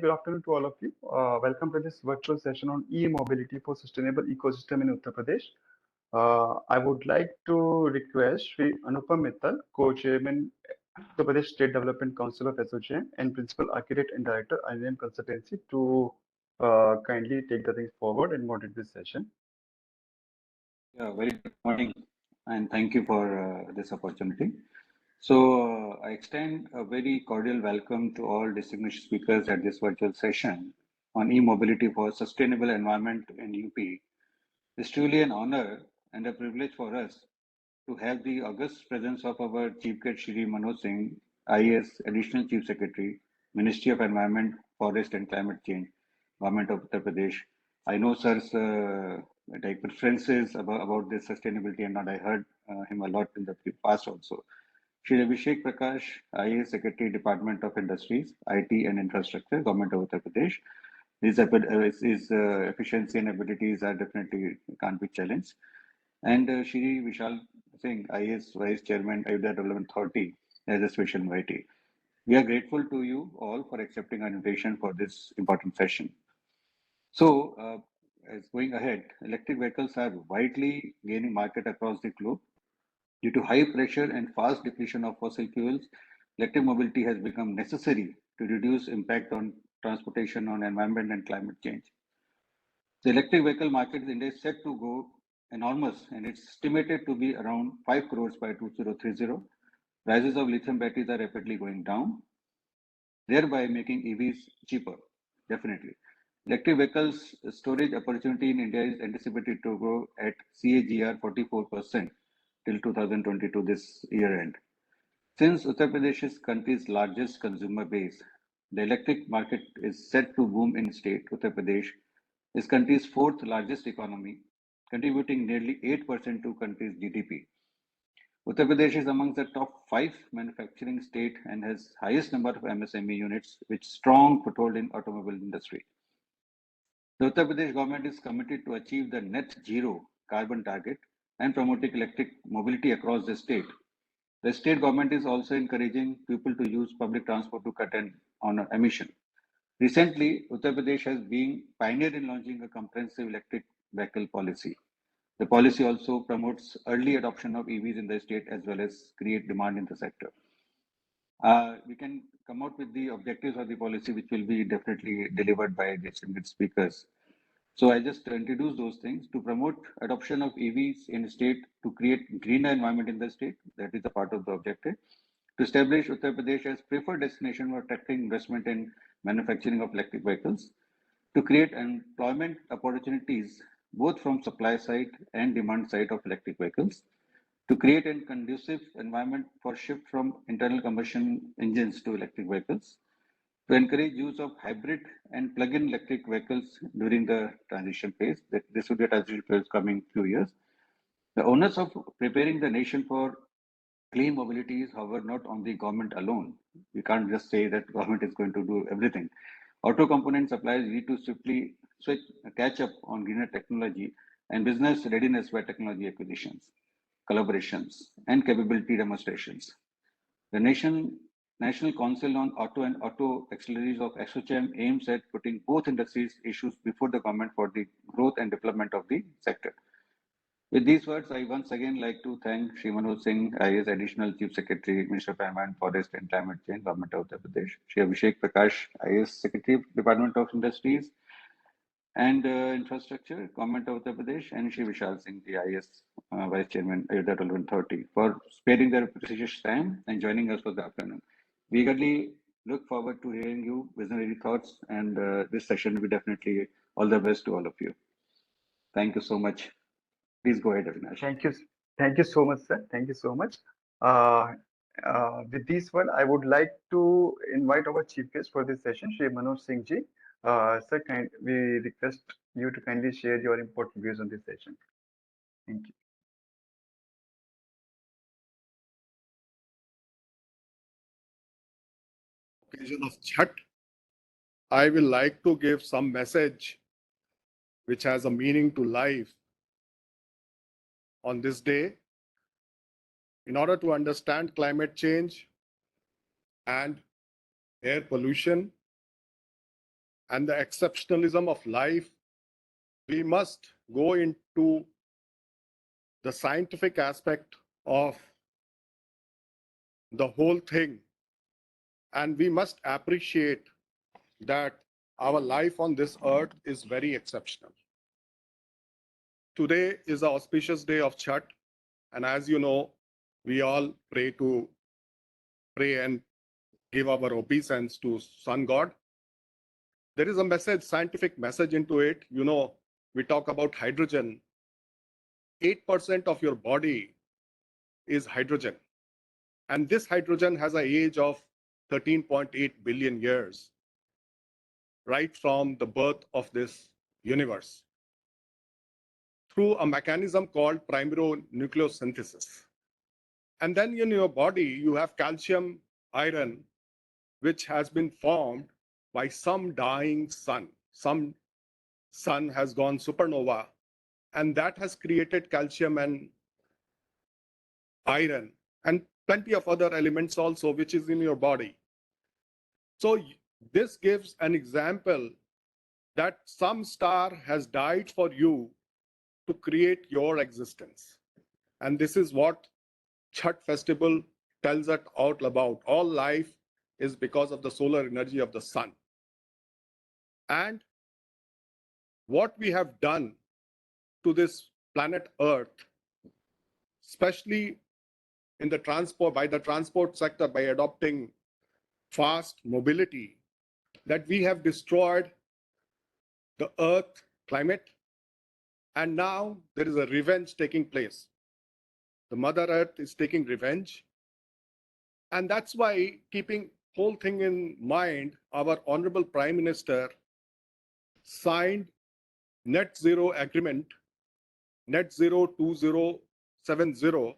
good afternoon to all of you. Welcome to this virtual session on e-mobility for sustainable ecosystem in Uttar Pradesh. I would like to request Sri Anupam Mittal, Co-Chairman, Uttar Pradesh State Development Council of SOGM and Principal Architect and Director, INM Consultancy, to kindly take the things forward and moderate this session. Yeah, very good morning, and thank you for this opportunity. I extend a very cordial welcome to all distinguished speakers at this virtual session on e-mobility for sustainable environment in UP. It's truly an honor and a privilege for us to have the august presence of our Chief Guest Shri Manoj Singh, IAS Additional Chief Secretary, Ministry of Environment, Forest and Climate Change, Government of Uttar Pradesh. I know sir's like preferences about this sustainability and not. I heard him a lot in the past also. Shri Abhishek Prakash, IAS Secretary, Department of Industries, IT and Infrastructure, Government of Uttar Pradesh. His efficiency and abilities are definitely can't be challenged. And Shri Vishal Singh, IAS Vice Chairman, Ayodhya Development Authority, as a special invitee. We are grateful to you all for accepting our invitation for this important session. As going ahead, electric vehicles are widely gaining market across the globe. Due to high pressure and fast depletion of fossil fuels, electric mobility has become necessary to reduce impact on transportation, on environment and climate change. The electric vehicle market in India is set to go enormous, and it's estimated to be around 5 crores by 2030. Prices of lithium batteries are rapidly going down, thereby making EVs cheaper, definitely. Electric vehicles storage opportunity in India is anticipated to grow at CAGR 44% till 2022 this year end. Since Uttar Pradesh is country's largest consumer base, the electric market is set to boom in state. Uttar Pradesh is country's fourth largest economy, contributing nearly 8% to country's GDP. Uttar Pradesh is among the top 5 manufacturing state and has highest number of MSME units with strong foothold in automobile industry. The Uttar Pradesh government is committed to achieve the net zero carbon target and promoting electric mobility across the state. The state government is also encouraging people to use public transport to cut on emission. Recently, Uttar Pradesh has been pioneer in launching a comprehensive electric vehicle policy. The policy also promotes early adoption of EVs in the state as well as create demand in the sector. We can come out with the objectives of the policy, which will be definitely delivered by the distinguished speakers. So I just introduce those things to promote adoption of EVs in the state, to create greener environment in the state. That is a part of the objective. To establish Uttar Pradesh as preferred destination for attracting investment in manufacturing of electric vehicles. To create employment opportunities both from supply side and demand side of electric vehicles. To create a conducive environment for shift from internal combustion engines to electric vehicles. To encourage use of hybrid and plug-in electric vehicles during the transition phase. That this will be a transition phase coming few years. The onus of preparing the nation for clean mobility is, however, not on the government alone. We can't just say that government is going to do everything. Auto component suppliers need to swiftly catch up on greener technology and business readiness by technology acquisitions, collaborations, and capability demonstrations. The National Council on Auto and Auto Accelerators of ASSOCHAM aims at putting both industries issues before the government for the growth and development of the sector. With these words, I once again like to thank Shri Manoj Singh, IAS Additional Chief Secretary, Minister of Environment, Forest and Climate Change, Government of Uttar Pradesh, Shri Abhishek Prakash, IAS Secretary, Department of Industries and Infrastructure, Government of Uttar Pradesh, and Shri Vishal Singh, the IAS Vice Chairman, Ayodhya Development Authority, for sparing their precious time and joining us for the afternoon. We eagerly look forward to hearing you visionary thoughts, and this session will be definitely all the best to all of you. Thank you so much. Please go ahead, Avinash. Thank you so much, sir. Thank you so much. Uh, with this one, I would like to invite our chief guest for this session, Shri Manoj Singh ji. Sir, we request you to kindly share your important views on this session. Thank you. Occasion of Chhat, I will like to give some message which has a meaning to life on this day. In order to understand climate change and air pollution, and the exceptionalism of life, we must go into the scientific aspect of the whole thing. And we must appreciate that our life on this earth is very exceptional. Today is the auspicious day of Chhat. And as you know, we all pray and give our obeisance to Sun God. There is a message, scientific message into it. You know, we talk about hydrogen. 8% of your body is hydrogen. And this hydrogen has an age of 13.8 billion years, right from the birth of this universe, through a mechanism called nucleosynthesis. And then in your body, you have calcium, iron, which has been formed by some dying sun. Some sun has gone supernova, and that has created calcium and iron and plenty of other elements also, which is in your body. So this gives an example that some star has died for you to create your existence. And this is what Chhat festival tells us all about. All life is because of the solar energy of the sun. And what we have done to this planet Earth, especially in the transport sector, by adopting fast mobility, that we have destroyed the Earth climate, and now there is a revenge taking place. The Mother Earth is taking revenge, and that's why, keeping whole thing in mind, our Honorable Prime Minister signed Net Zero Agreement, Net Zero 2070,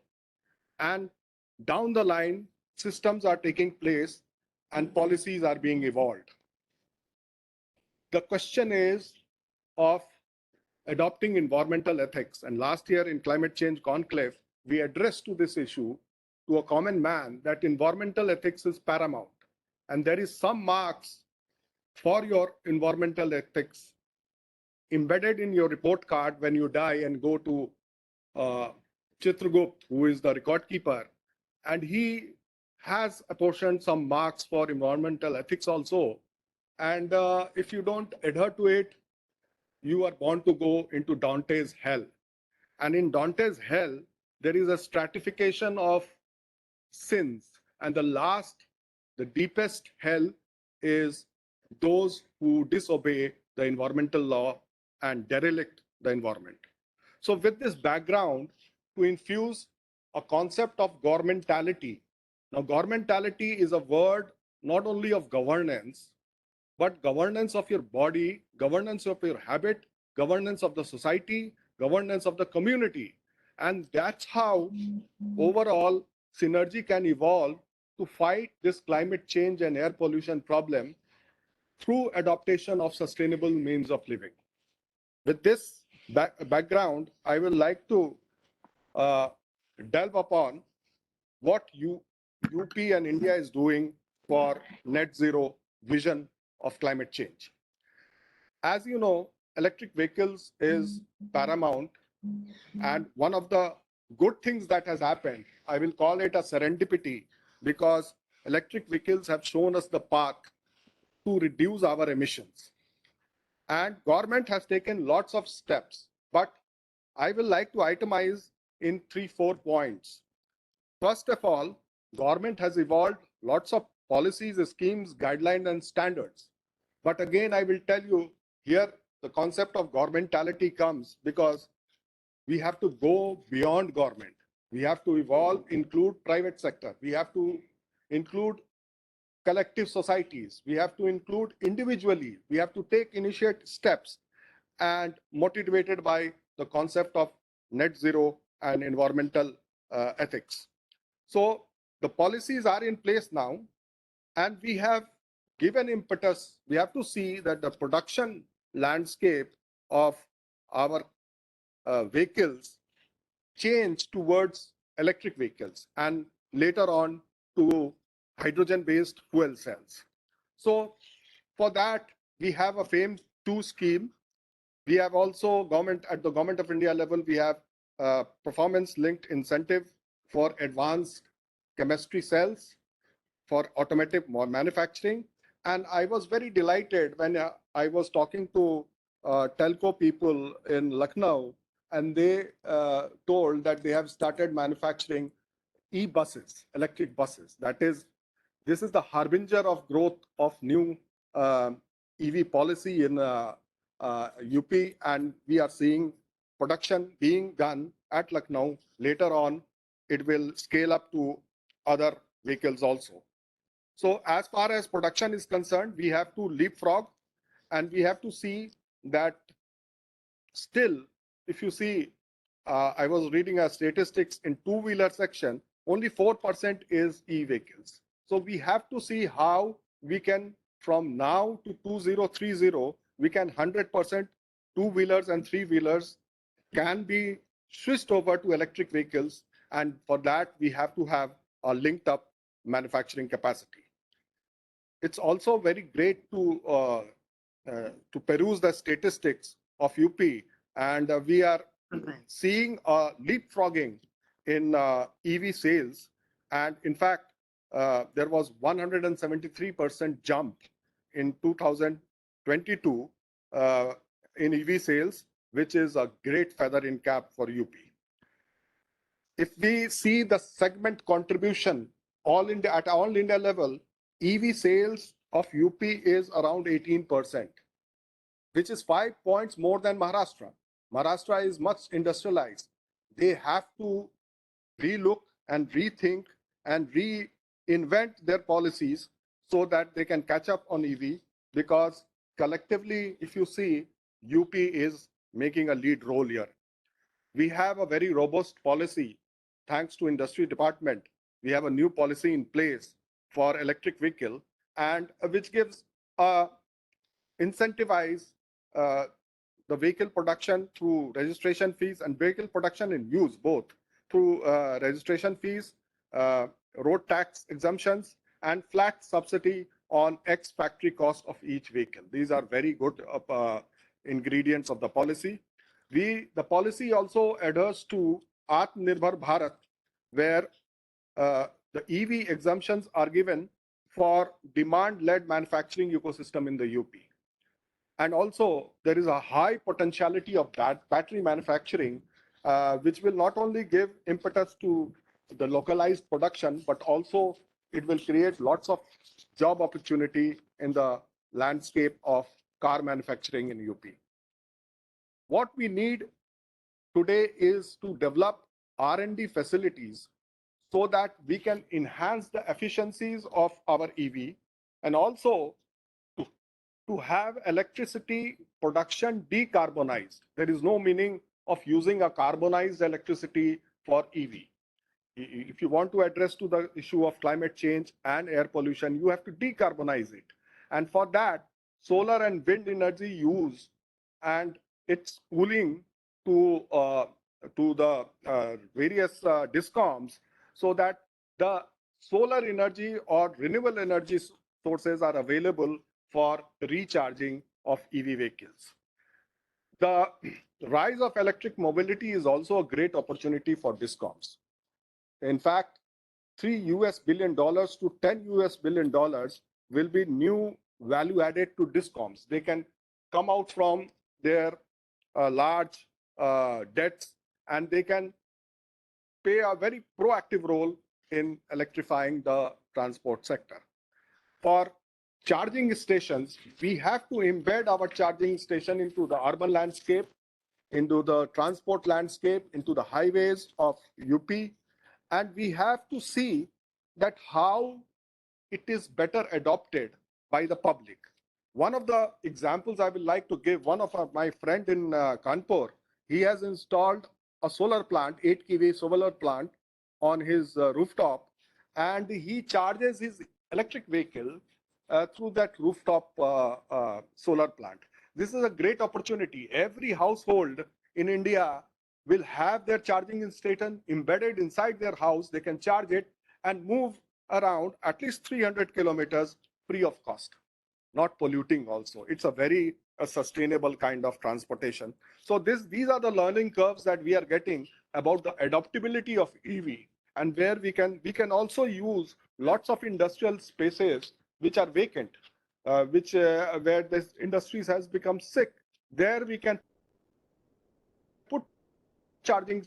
and down the line, systems are taking place and policies are being evolved. The question is of adopting environmental ethics. And last year in Climate Change Conclave, we addressed to this issue to a common man that environmental ethics is paramount. And there is some marks for your environmental ethics embedded in your report card when you die and go to Chitragupt, who is the record keeper. And he has apportioned some marks for environmental ethics also. And if you don't adhere to it, you are born to go into Dante's hell. And in Dante's hell, there is a stratification of sins. And the deepest hell is those who disobey the environmental law and derelict the environment. So with this background, to infuse a concept of governmentality. Now, governmentality is a word not only of governance, but governance of your body, governance of your habit, governance of the society, governance of the community. And that's how overall synergy can evolve to fight this climate change and air pollution problem through adaptation of sustainable means of living. With this background, I would like to delve upon what UP and India is doing for net zero vision of climate change. As you know, electric vehicles is paramount, and one of the good things that has happened, I will call it a serendipity, because electric vehicles have shown us the path to reduce our emissions. And government has taken lots of steps, but I will like to itemize in 3-4 points. First of all, government has evolved lots of policies, schemes, guidelines, and standards. But again, I will tell you here, the concept of governmentality comes because we have to go beyond government. We have to evolve, include private sector. We have to include collective societies. We have to include individually. We have to take initiate steps, and motivated by the concept of net zero and environmental ethics. So the policies are in place now, and we have given impetus. We have to see that the production landscape of our vehicles change towards electric vehicles and later on to hydrogen-based fuel cells. So for that, we have a FAME 2 scheme. We have also at the Government of India level, we have performance-linked incentive for advanced chemistry cells for automotive manufacturing. And I was very delighted when I was talking to telco people in Lucknow, and they told that they have started manufacturing e-buses, electric buses. This is the harbinger of growth of new EV policy in UP, and we are seeing production being done at Lucknow. Later on, it will scale up to other vehicles also. So as far as production is concerned, we have to leapfrog, and we have to see that still, if you see, I was reading a statistics in two-wheeler section, only 4% is e-vehicles. So we have to see how we can, from now to 2030, we can 100% two-wheelers and three-wheelers can be switched over to electric vehicles. And for that, we have to have a linked up manufacturing capacity. It's also very great to peruse the statistics of UP, and we are seeing a leapfrogging in EV sales. And in fact, there was 173% jump in 2022 in EV sales, which is a great feather in cap for UP. If we see the segment contribution at all India level, EV sales of UP is around 18%, which is 5 points more than Maharashtra. Maharashtra is much industrialized. They have to relook and rethink and reinvent their policies so that they can catch up on EV, because collectively, if you see, UP is making a lead role here. We have a very robust policy. Thanks to industry department, we have a new policy in place for electric vehicle, and which gives incentivize the vehicle production through registration fees and vehicle production and use both through registration fees, road tax exemptions, and flat subsidy on X factory cost of each vehicle. These are very good ingredients of the policy. The policy also adheres to Atmanirbhar Bharat, where the EV exemptions are given for demand-led manufacturing ecosystem in the UP. And also, there is a high potentiality of battery manufacturing, which will not only give impetus to the localized production, but also it will create lots of job opportunity in the landscape of car manufacturing in UP. What we need today is to develop R&D facilities so that we can enhance the efficiencies of our EV, and also to have electricity production decarbonized. There is no meaning of using a carbonized electricity for EV. If you want to address to the issue of climate change and air pollution, you have to decarbonize it. And for that, solar and wind energy use and its cooling to the various discoms, so that the solar energy or renewable energy sources are available for recharging of EV vehicles. The rise of electric mobility is also a great opportunity for discoms. In fact, $3 billion to $10 billion will be new value added to discoms. They can come out from their large debts, and they can play a very proactive role in electrifying the transport sector. For charging stations, we have to embed our charging station into the urban landscape, into the transport landscape, into the highways of UP, and we have to see that how it is better adopted by the public. One of the examples I would like to give, one of my friend in Kanpur, he has installed a solar plant, 8 kV solar plant on his rooftop, and he charges his electric vehicle through that rooftop solar plant. This is a great opportunity. Every household in India will have their charging station embedded inside their house. They can charge it and move around at least 300 kilometers free of cost. not polluting also. It's a very sustainable kind of transportation. So these are the learning curves that we are getting about the adaptability of EV, and where we can also use lots of industrial spaces which are vacant, which where this industries has become sick. There we can put charging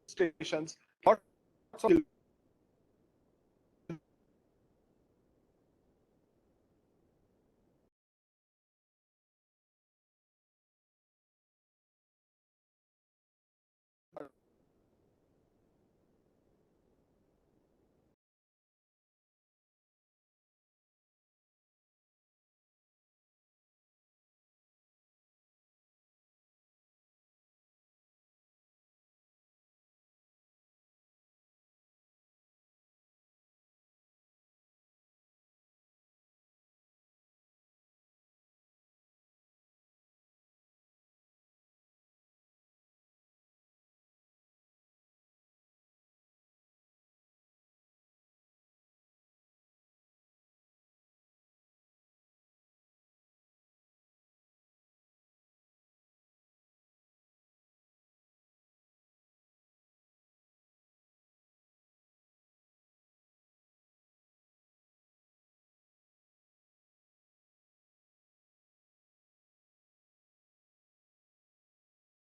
stations. Lots of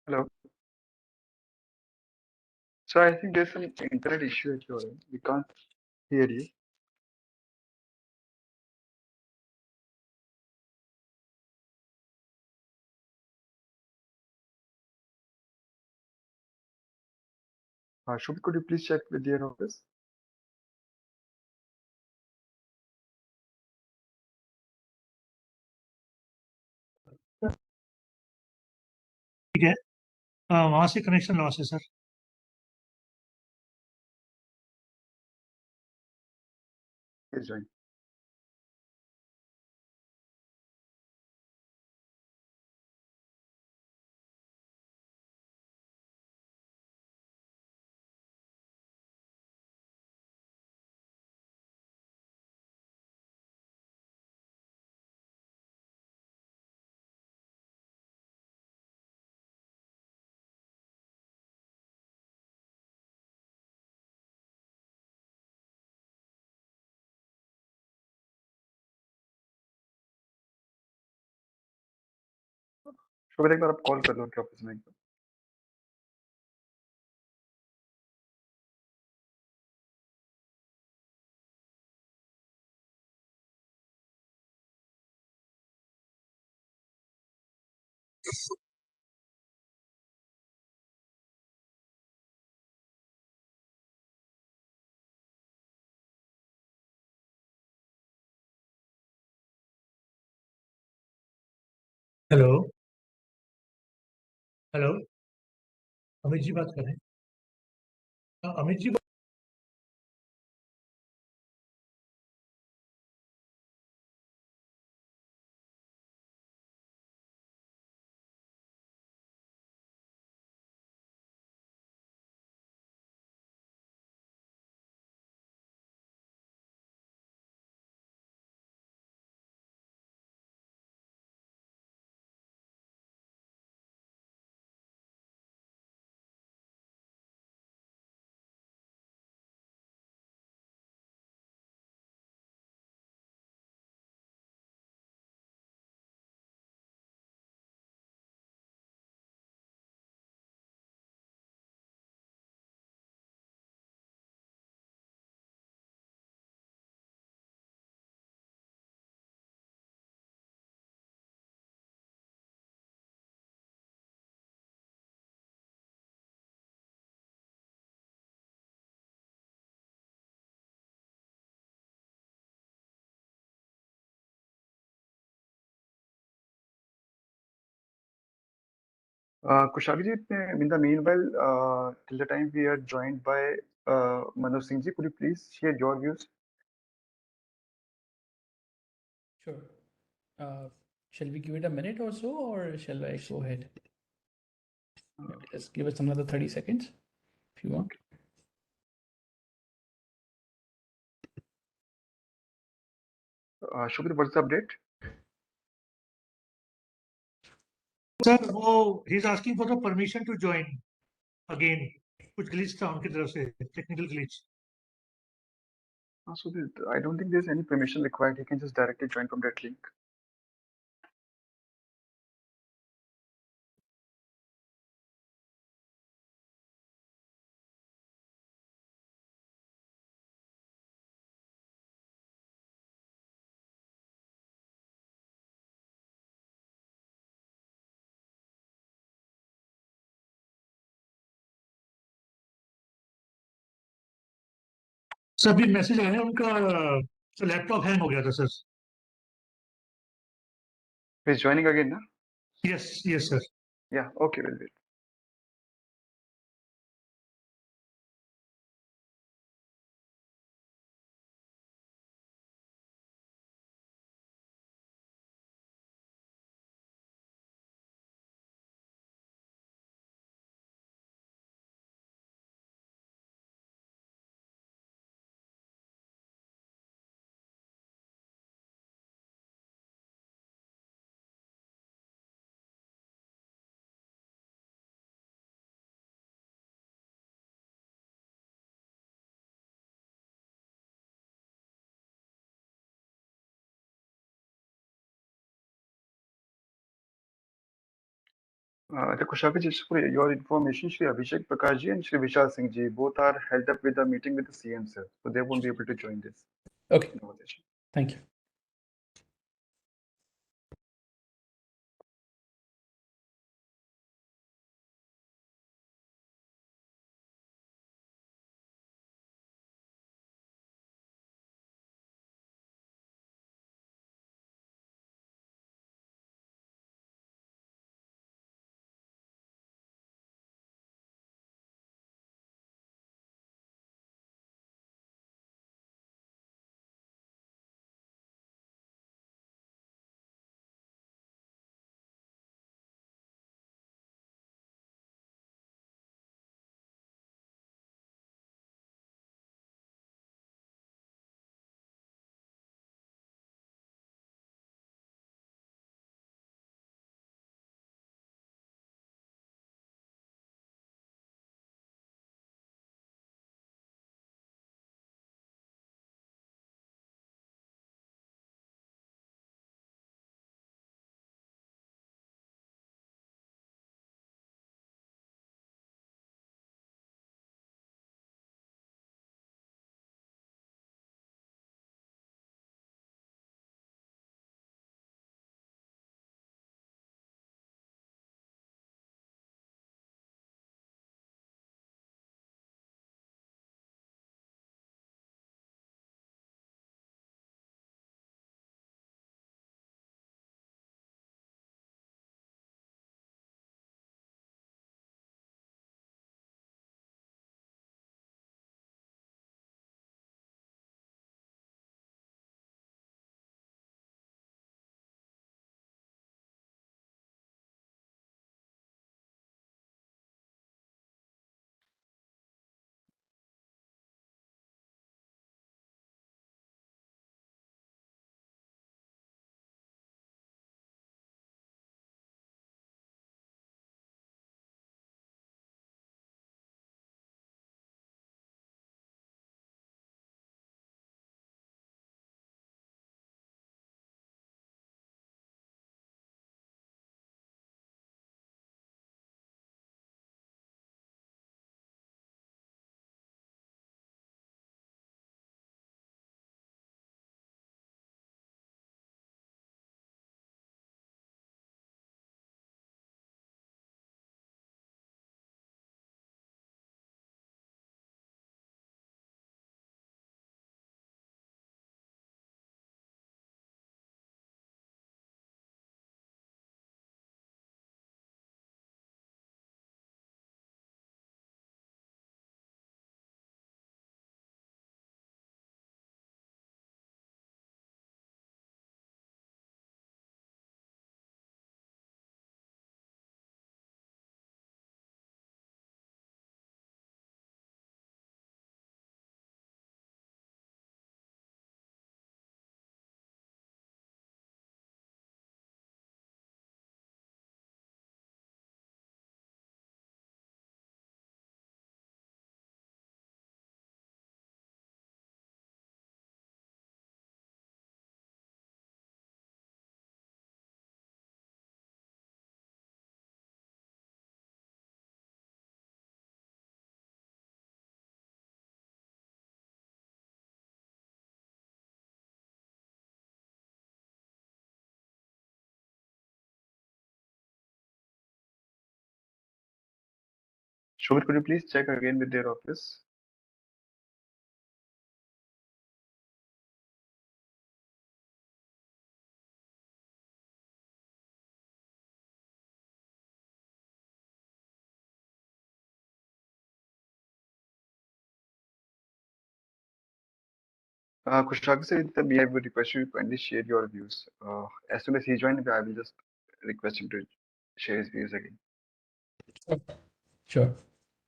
Hello. So I think there's some internet issue at your end. We can't hear you. Shubh, could you please check with your office? ठीक है वहाँ से connection loss है sir Please join. शुभ, एक बार आप call कर लो उनके office में एक बार. हेलो हेलो अमित जी बात कर रहे हैं Amit ji Kushabi ji, in the meanwhile, till the time we are joined by Manoj Singh ji, could you please share your views? Sure. Shall we give it a minute or so, or shall I go ahead? Just give us another 30 seconds if you want. Shobhit, what's the update? Sir, he's asking for the permission to join again. कुछ glitch था उनकी तरफ से, technical glitch. I don't think there's any permission required. He can just directly join from that link. Sir अभी message आया है उनका laptop hang हो गया था sir. He's joining again, na? Yes sir. Yeah, okay, we'll wait. The Kushavi, just for your information, Shri Abhishek Prakashji and Shri Vishal Singh ji both are held up with a meeting with the CM sir, so they won't be able to join this Okay, conversation. thank you. Shobit, could you please check again with their office? Kushagra sir, may I would request you to kindly share your views. As soon as he joins, I will just request him to share his views again. Sure.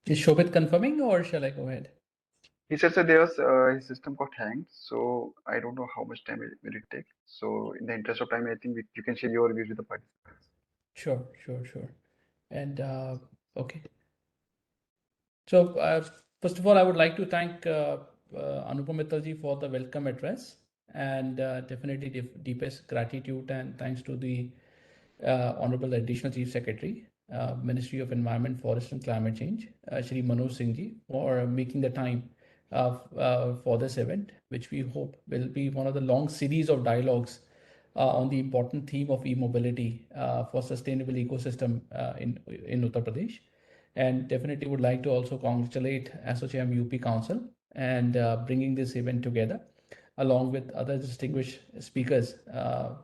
Is Shobit confirming or shall I go ahead? He said that there was his system got hanged, so I don't know how much time will it take. So in the interest of time, I think you can share your views with the participants. Sure. And okay. So first of all, I would like to thank Anupam Mittalji for the welcome address, and definitely deepest gratitude and thanks to the Honorable Additional Chief Secretary, Ministry of Environment, Forest and Climate Change, Shri Manoj Singh ji, for making the time for this event, which we hope will be one of the long series of dialogues on the important theme of e-mobility for sustainable ecosystem in Uttar Pradesh. And definitely would like to also congratulate ASSOCHAM UP Council and bringing this event together along with other distinguished speakers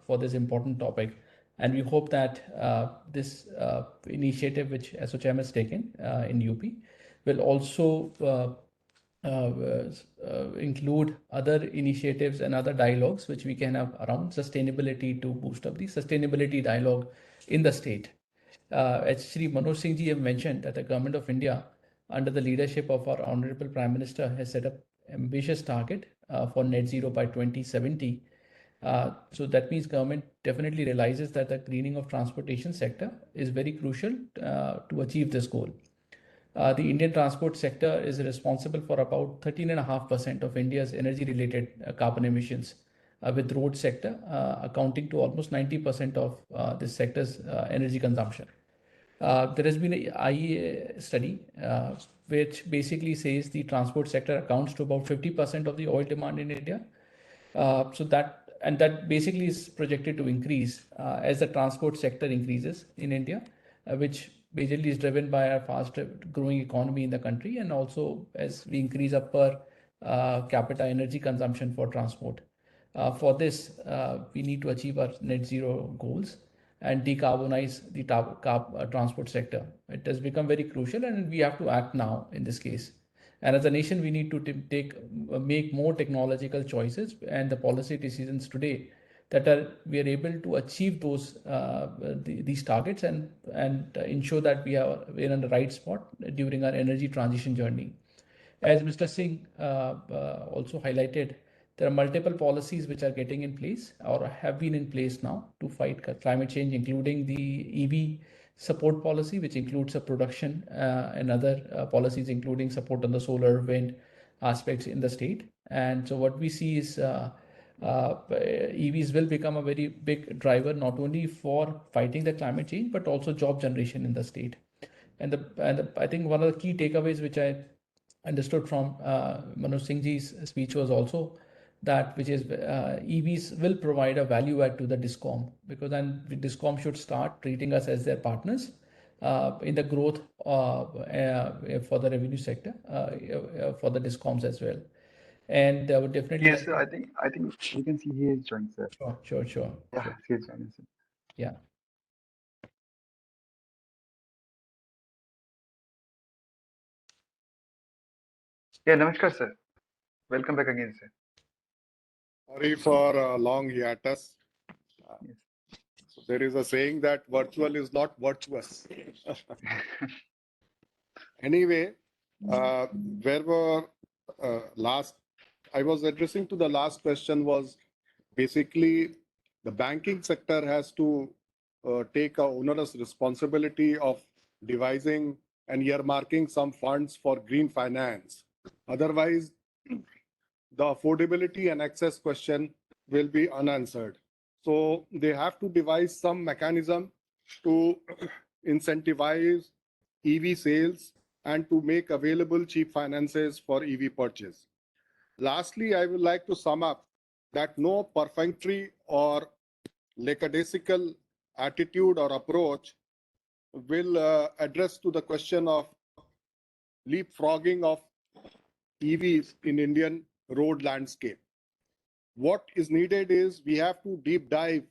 for this important topic. And we hope that this initiative which ASSOCHAM has taken in UP will also include other initiatives and other dialogues which we can have around sustainability to boost up the sustainability dialogue in the state. As Shri Manoj Singh ji have mentioned that the Government of India, under the leadership of our Honorable Prime Minister, has set up ambitious target for net zero by 2070. So that means government definitely realizes that the greening of transportation sector is very crucial to achieve this goal. The Indian transport sector is responsible for about 13.5% of India's energy-related carbon emissions, with road sector accounting to almost 90% of this sector's energy consumption. There has been an IEA study which basically says the transport sector accounts to about 50% of the oil demand in India. So that basically is projected to increase as the transport sector increases in India, which basically is driven by a fast growing economy in the country, and also as we increase our per capita energy consumption for transport. For this, we need to achieve our net zero goals and decarbonize the transport sector. It has become very crucial, and we have to act now in this case. And as a nation, we need to make more technological choices and the policy decisions today that we are able to achieve these targets and ensure that we're in the right spot during our energy transition journey. As Mr. Singh also highlighted, there are multiple policies which are getting in place or have been in place now to fight climate change, including the EV support policy, which includes a production and other policies, including support on the solar, wind aspects in the state. And so what we see is EVs will become a very big driver, not only for fighting the climate change, but also job generation in the state. And I think one of the key takeaways which I understood from Manoj Singh ji's speech was also that which is EVs will provide a value add to the DISCOM, because then the DISCOM should start treating us as their partners in the growth for the revenue sector for the DISCOMs as well. And would definitely Yes, sir, I think we can see he is joined, sir. Sure. Yeah, he is joining, sir. Yeah. Yeah, Namaskar, sir. Welcome back again, sir. Sorry for a long hiatus. Yes. So there is a saying that virtual is not virtuous. Anyway, where were last? I was addressing to the last question was basically the banking sector has to take a onerous responsibility of devising and earmarking some funds for green finance. Otherwise, the affordability and access question will be unanswered. So they have to devise some mechanism to incentivize EV sales and to make available cheap finances for EV purchase. Lastly, I would like to sum up that no perfunctory or lackadaisical attitude or approach will address to the question of leapfrogging of EVs in Indian road landscape. What is needed is we have to deep dive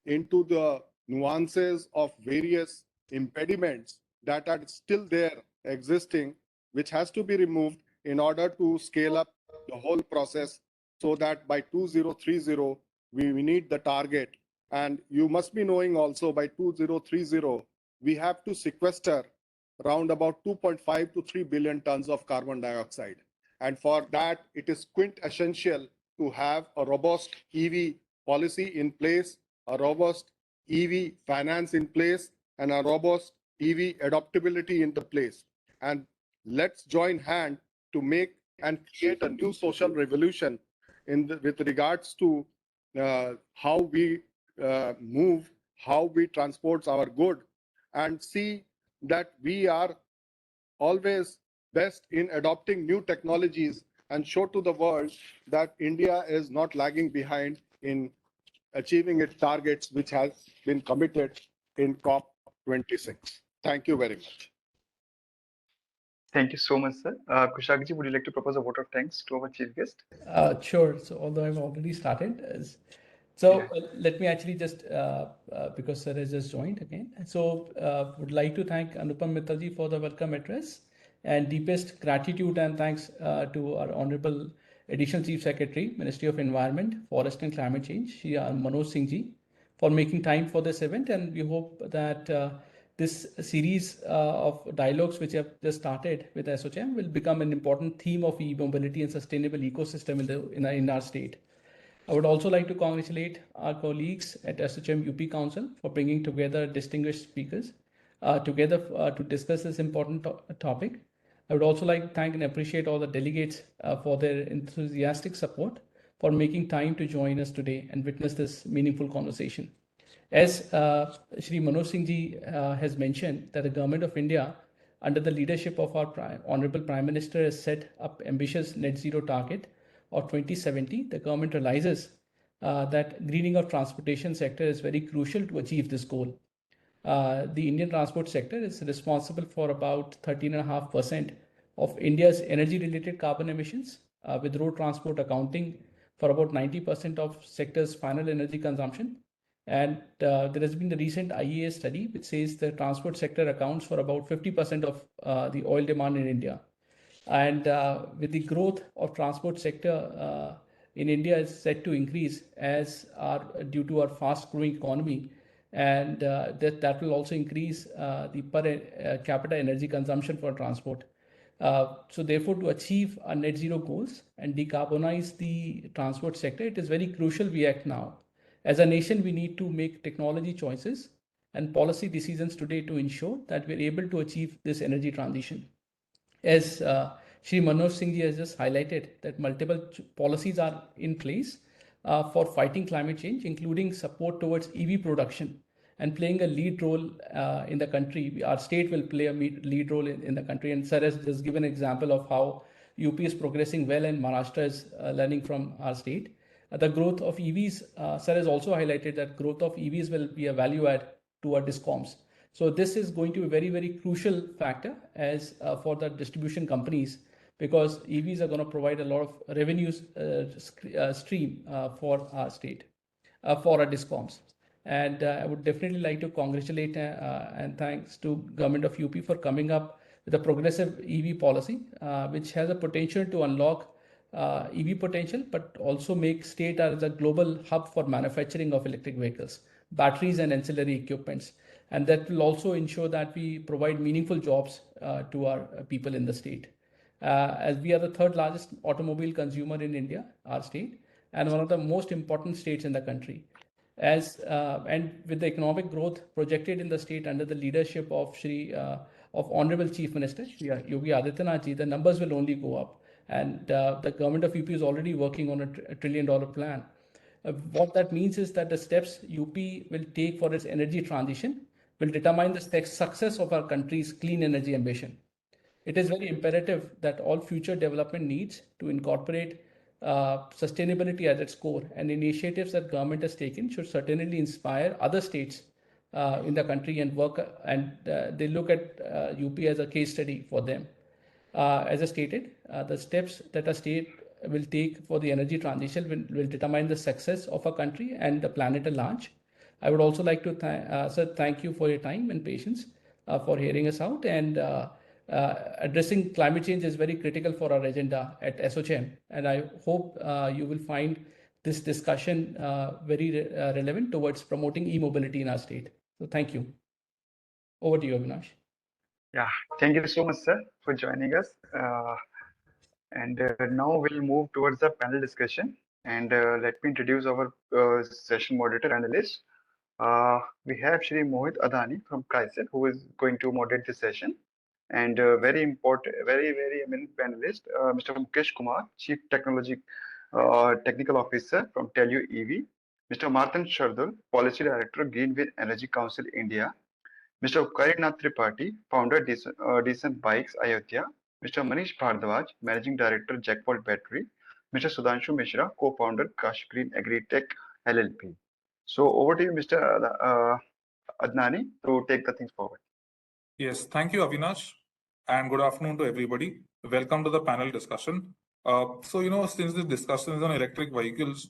into the nuances of various impediments that are still there existing, which has to be removed in order to scale up the whole process so that by 2030 we need the target. And you must be knowing also by 2030 we have to sequester around about 2.5 to 3 billion tons of carbon dioxide. And for that, it is quintessential to have a robust EV policy in place, a robust EV finance in place, and a robust EV adoptability in the place. And let's join hand to make and create a new social revolution with regards to how we move, how we transport our good, and see that we are always best in adopting new technologies and show to the world that India is not lagging behind in achieving its targets, which has been committed in COP26. Thank you very much. Thank you so much, sir. Kushagji, would you like to propose a vote of thanks to our chief guest? Sure. So although I've already started, let me actually just because sir has just joined again. So would like to thank Anupam Mittalji for the welcome address, and deepest gratitude and thanks to our Honorable Additional Chief Secretary, Ministry of Environment, Forest and Climate Change, Shri Manoj Singh ji, for making time for this event. And we hope that this series of dialogues which have just started with SOCHM will become an important theme of e-mobility and sustainable ecosystem in our state. I would also like to congratulate our colleagues at SOCHM UP Council for bringing together distinguished speakers together to discuss this important topic. I would also like to thank and appreciate all the delegates for their enthusiastic support for making time to join us today and witness this meaningful conversation. As Shri Manoj Singh ji has mentioned, that the Government of India, under the leadership of our Honorable Prime Minister, has set up ambitious net zero target of 2070. The government realizes that greening of transportation sector is very crucial to achieve this goal. The Indian transport sector is responsible for about 13.5% of India's energy-related carbon emissions, with road transport accounting for about 90% of sector's final energy consumption. And there has been the recent IEA study which says the transport sector accounts for about 50% of the oil demand in India. And with the growth of transport sector in India is set to increase due to our fast growing economy, and that will also increase the per capita energy consumption for transport. So therefore, to achieve our net zero goals and decarbonize the transport sector, it is very crucial we act now. As a nation, we need to make technology choices and policy decisions today to ensure that we're able to achieve this energy transition. As Shri Manoj Singh ji has just highlighted, that multiple policies are in place for fighting climate change, including support towards EV production and playing a lead role in the country. Our state will play a lead role in the country. And sir has just given an example of how UP is progressing well and Maharashtra is learning from our state. The growth of EVs, sir has also highlighted that growth of EVs will be a value add to our discoms. So this is going to be a very, very crucial factor as for the distribution companies, because EVs are going to provide a lot of revenues stream for our state, for our discoms. And I would definitely like to congratulate and thanks to Government of UP for coming up with a progressive EV policy, which has a potential to unlock EV potential, but also make state as a global hub for manufacturing of electric vehicles, batteries and ancillary equipments. And that will also ensure that we provide meaningful jobs to our people in the state. As we are the third largest automobile consumer in India, our state, and one of the most important states in the country. And with the economic growth projected in the state under the leadership of Honorable Chief Minister Shri Yogi Adityanath ji, the numbers will only go up. And the government of UP is already working on $1 trillion plan. What that means is that the steps UP will take for its energy transition will determine the success of our country's clean energy ambition. It is very imperative that all future development needs to incorporate sustainability at its core, and initiatives that government has taken should certainly inspire other states in the country and work, and they look at UP as a case study for them. as I stated, the steps that a state will take for the energy transition will determine the success of a country and the planet at large. I would also like to thank you for your time and patience for hearing us out. And addressing climate change is very critical for our agenda at SOCHM. And I hope you will find this discussion very relevant towards promoting e-mobility in our state. So thank you. Over to you, Avinash. Yeah, thank you so much, sir, for joining us. And now we'll move towards the panel discussion. And let me introduce our session moderator panelist. We have Shri Mohit Adani from Kaisen, who is going to moderate this session. And very important, very eminent panelist, Mr. Mukesh Kumar, Chief Technical Officer from Telio EV, Mr. Martin Shardul, Policy Director, Greenwind Energy Council India, Mr. Karinath Tripathi, Founder, Decent Bikes, Ayodhya, Mr. Manish Bhardwaj, Managing Director, Jackpot Battery, Mr. Sudhanshu Mishra, Co-Founder, Kash Green Agritech LLP. So over to you, Mr. Adnani, to take the things forward. Yes, thank you, Avinash, and good afternoon to everybody. Welcome to the panel discussion. Since the discussion is on electric vehicles,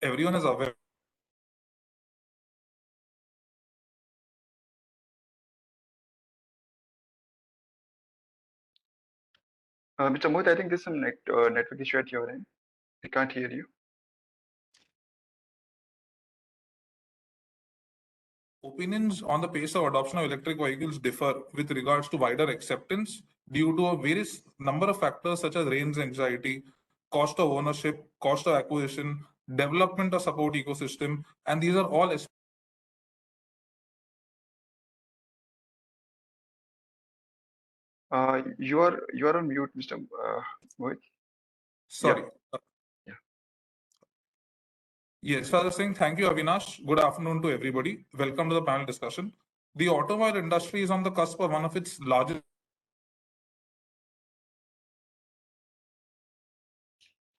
everyone is aware. Mr. Mohit, I think there's some network issue at your end. We can't hear you. Opinions on the pace of adoption of electric vehicles differ with regards to wider acceptance due to a various number of factors such as range anxiety, cost of ownership, cost of acquisition, development of support ecosystem, and these are all You are on mute, Mr. Mohit. sorry. Yeah. Yes, so I was saying thank you, Avinash. Good afternoon to everybody. Welcome to the panel discussion. The automobile industry is on the cusp of one of its largest.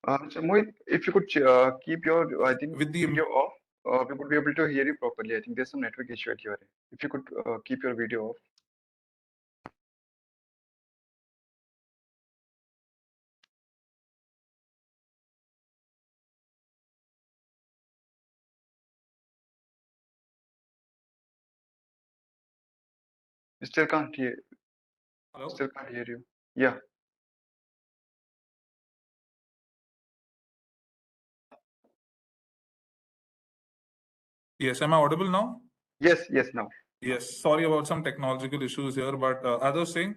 Mr. Mohit, if you could keep your, I think, With the video off, we would be able to hear you properly. I think there's some network issue at your end. If you could keep your video off. We still can't hear. Hello? Still can't hear you. Yeah. Yes, am I audible now? Yes. Now. Yes, sorry about some technological issues here, but as I was saying,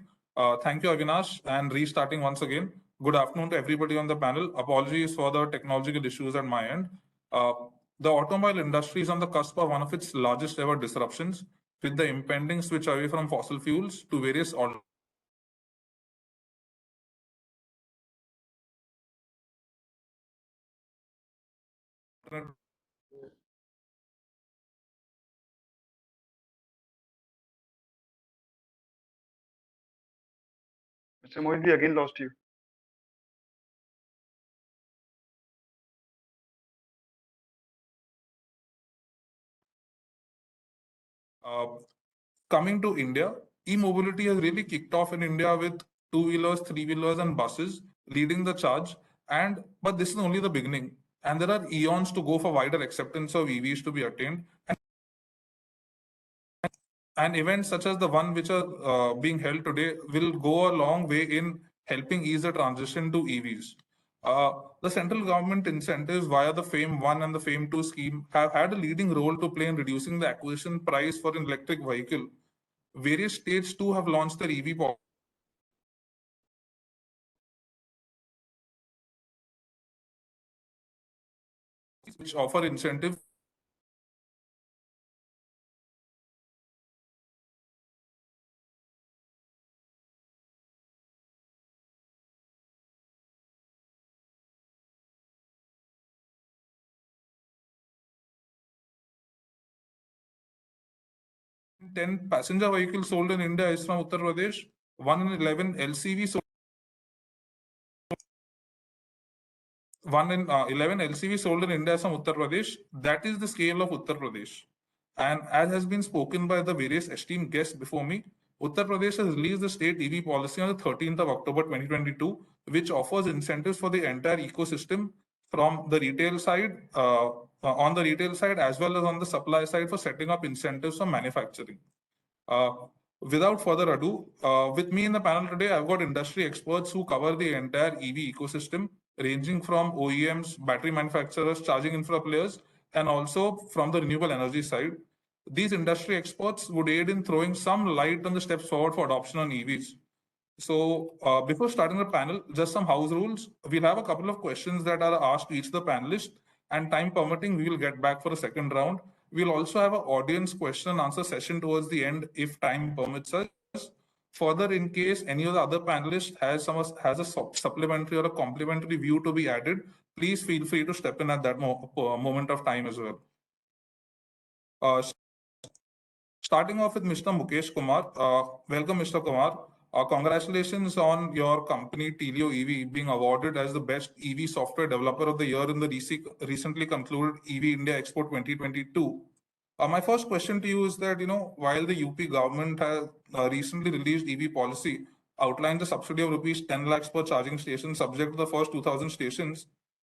thank you, Avinash, and restarting once again. Good afternoon to everybody on the panel. Apologies for the technological issues at my end. Uh, the automobile industry is on the cusp of one of its largest ever disruptions, with the impending switch away from fossil fuels to various alternate. Mr. Mohit, we again lost you. Coming to India, e-mobility has really kicked off in India with two-wheelers, three-wheelers, and buses leading the charge. But this is only the beginning, and there are eons to go for wider acceptance of EVs to be attained. And events such as the one which are being held today will go a long way in helping ease the transition to EVs. The central government incentives via the FAME 1 and the FAME 2 scheme have had a leading role to play in reducing the acquisition price for an electric vehicle. Various states too have launched their EV policies, which offer incentives in 10 passenger vehicles sold in India is from Uttar Pradesh, 1 in 11 LCV sold. 1 in 11 LCV sold in India is from Uttar Pradesh. That is the scale of Uttar Pradesh. And as has been spoken by the various esteemed guests before me, Uttar Pradesh has released the state EV policy on the 13th of October 2022, which offers incentives for the entire ecosystem from the retail side, on the retail side, as well as on the supply side for setting up incentives for manufacturing. Uh, Without further ado, with me in the panel today, I've got industry experts who cover the entire EV ecosystem, ranging from OEMs, battery manufacturers, charging infra players, and also from the renewable energy side. These industry experts would aid in throwing some light on the steps forward for adoption on EVs. So, before starting the panel, just some house rules. We'll have a couple of questions that are asked to each of the panelists, and time permitting, we will get back for a second round. We'll also have an audience question and answer session towards the end if time permits us. Further, in case any of the other panelists has a supplementary or a complementary view to be added, please feel free to step in at that moment of time as well. Uh, Starting off with Mr. Mukesh Kumar. Welcome, Mr. Kumar. Congratulations on your company, Telio EV, being awarded as the best EV software developer of the year in the recently concluded EV India Expo 2022. My first question to you is that, while the UP government has recently released EV policy, outlined the subsidy of rupees 10 lakhs per charging station subject to the first 2,000 stations,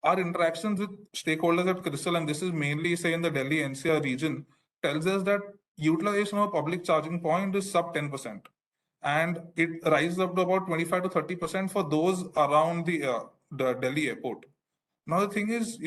our interactions with stakeholders at CRISIL, and this is mainly, say, in the Delhi NCR region, tells us that utilization of a public charging point is sub 10%. And it rises up to about 25 to 30% for those around the Delhi airport. Now, the thing is,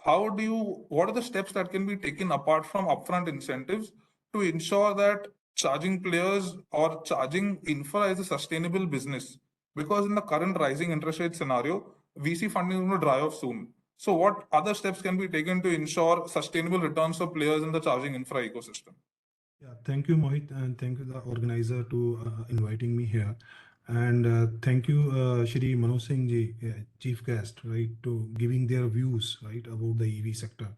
what are the steps that can be taken apart from upfront incentives to ensure that charging players or charging infra is a sustainable business? Because in the current rising interest rate scenario, VC funding is going to dry off soon. So, what other steps can be taken to ensure sustainable returns for players in the charging infra ecosystem? Yeah, thank you, Mohit, and thank you the organizer to inviting me here. And thank you, Shri Manoj Singh ji, chief guest, right, to giving their views, right, about the EV sector.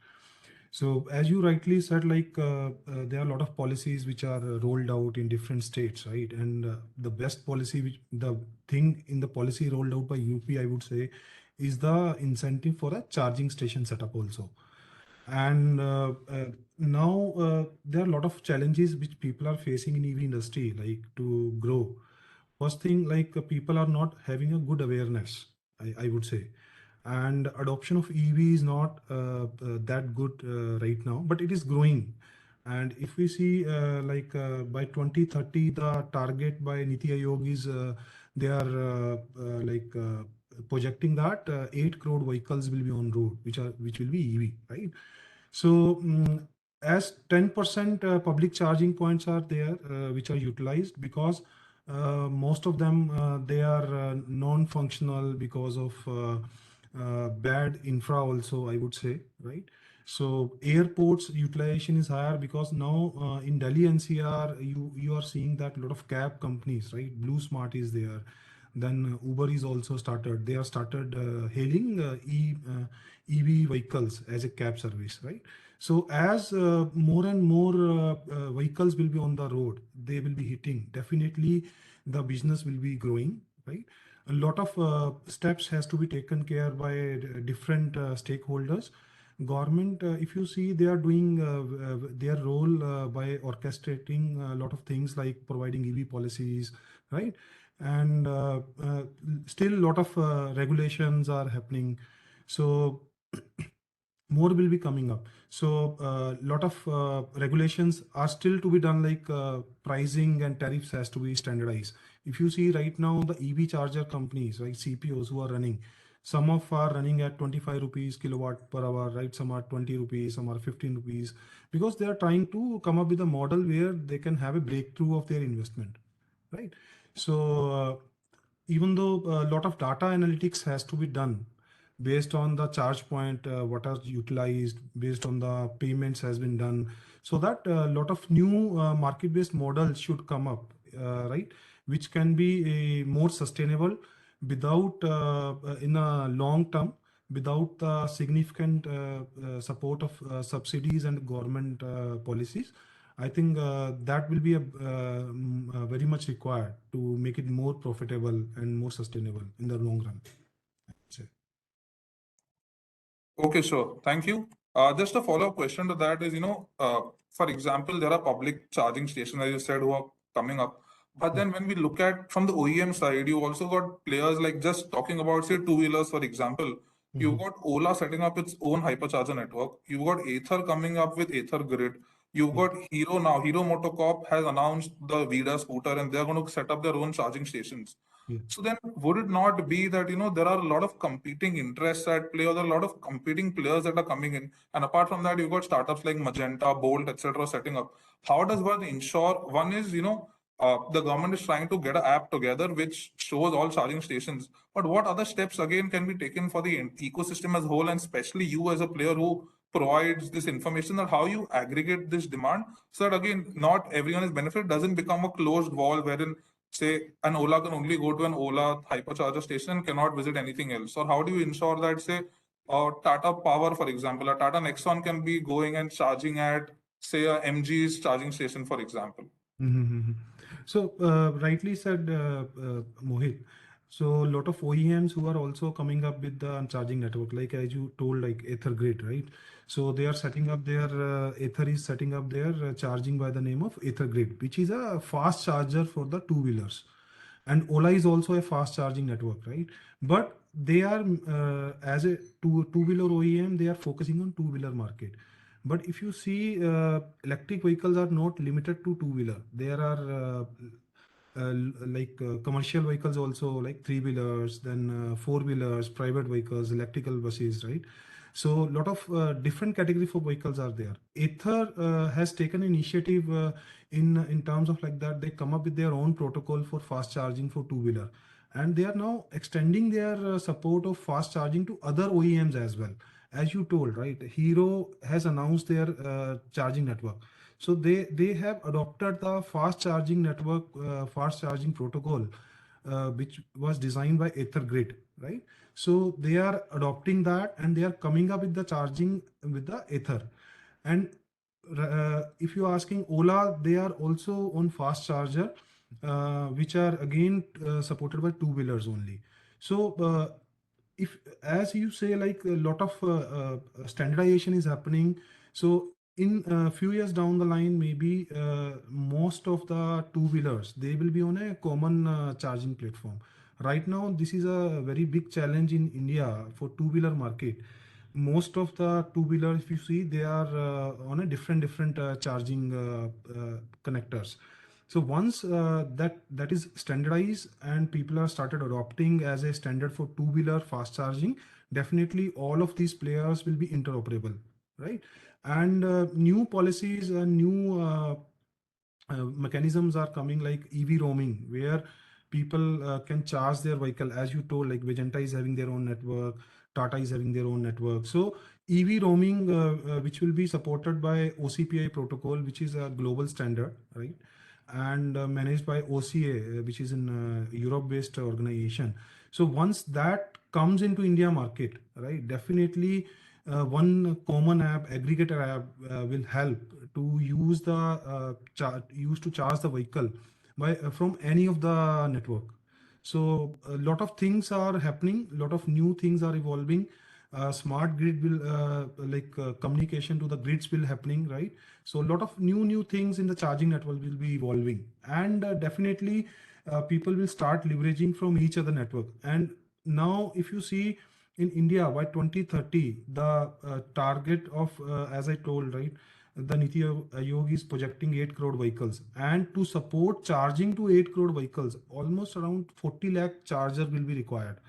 So as you rightly said, like there are a lot of policies which are rolled out in different states, right? And the best policy, the thing in the policy rolled out by UP, I would say, is the incentive for a charging station setup also. And now there are a lot of challenges which people are facing in EV industry, like to grow. First thing, like people are not having a good awareness, I would say, and adoption of EV is not that good right now, but it is growing. And if we see by 2030, the target by Niti Aayog is they are projecting that 8 crore vehicles will be on road, which will be EV, right? So as 10% public charging points are there, which are utilized because most of them they are non-functional because of bad infra also, I would say, right? So airports utilization is higher because now in Delhi NCR you are seeing that a lot of cab companies, right? Blue Smart is there. Then Uber is also started. They have started hailing EV vehicles as a cab service, right? So as more and more vehicles will be on the road, they will be hitting. Definitely, the business will be growing, right? A lot of steps has to be taken care by different stakeholders. Government, if you see, they are doing their role by orchestrating a lot of things like providing EV policies, right? And still a lot of regulations are happening. So more will be coming up. So a lot of regulations are still to be done, like pricing and tariffs has to be standardized. If you see right now, the EV charger companies, right, CPOs who are running, some of are running at 25 rupees kilowatt per hour, right? Some are 20 rupees, some are 15 rupees, because they are trying to come up with a model where they can have a breakthrough of their investment, right? So even though a lot of data analytics has to be done based on the charge point, what are utilized, based on the payments has been done, so that a lot of new market-based models should come up, right, which can be more sustainable without in a long term, without the significant support of subsidies and government policies. I think that will be very much required to make it more profitable and more sustainable in the long run. Okay, sure. Thank you. Just a follow-up question to that is, for example, there are public charging stations, as you said, who are coming up. But then when we look at from the OEM side, you also got players like just talking about, say, two-wheelers, for example. You've got Ola setting up its own hypercharger network. You've got Ather coming up with Ather Grid. You've got Hero now. Hero Motocorp has announced the Vida scooter and they're going to set up their own charging stations. Yeah. So then, would it not be that there are a lot of competing interests at play, or there are a lot of competing players that are coming in, and apart from that, you've got startups like Magenta, Bolt, etc., setting up. How does one ensure? One is the government is trying to get an app together which shows all charging stations, but what other steps again can be taken for the ecosystem as a whole, and especially you as a player who provides this information, that how you aggregate this demand so that again not everyone is benefited, doesn't become a closed wall wherein say an Ola can only go to an Ola hypercharger station and cannot visit anything else? Or how do you ensure that, say, Tata Power, for example, a Tata Nexon can be going and charging at, say, a MG's charging station, for example? Mm-hmm. So, rightly said, Mohit. So, a lot of OEMs who are also coming up with the charging network, like as you told, like Ether Grid, right? So, they are setting up their Ether is setting up their charging by the name of Ether Grid, which is a fast charger for the two-wheelers. And Ola is also a fast charging network, right? But they are as a two-wheeler OEM, they are focusing on two-wheeler market. But if you see, electric vehicles are not limited to two-wheeler. There are commercial vehicles also, like three-wheelers, then four-wheelers, private vehicles, electrical buses, right? So a lot of different category for vehicles are there. Ather has taken initiative in terms of like that. They come up with their own protocol for fast charging for two-wheeler, and they are now extending their support of fast charging to other OEMs as well. As you told, right? Hero has announced their charging network. So they have adopted the fast charging network, fast charging protocol, which was designed by EtherGrid, right? So they are adopting that and they are coming up with the charging with the Ether. And if you're asking Ola, they are also on fast charger, which are again supported by two-wheelers only. So if, as you say, like a lot of standardization is happening. So in a few years down the line, maybe most of the two-wheelers, they will be on a common charging platform. Right now, this is a very big challenge in India for two-wheeler market. Most of the two-wheelers, if you see, they are on a different charging connectors. So once that is standardized and people are started adopting as a standard for two-wheeler fast charging, definitely all of these players will be interoperable, right? And new policies and new mechanisms are coming, like EV roaming, where people can charge their vehicle. As you told, like Magenta is having their own network, Tata is having their own network. So EV roaming, which will be supported by OCPI protocol, which is a global standard, right? And managed by OCA, which is in Europe-based organization. So once that comes into India market, right, definitely one common app, aggregator app, will help to use the to charge the vehicle by from any of the network. So a lot of things are happening, a lot of new things are evolving. Smart grid will communication to the grids will happening, right? So a lot of new things in the charging network will be evolving, and definitely people will start leveraging from each other network. And now if you see in India by 2030, the target of as I told, right, the Niti Aayog is projecting 8 crore vehicles, and to support charging to 8 crore vehicles, almost around 40 lakh charger will be required.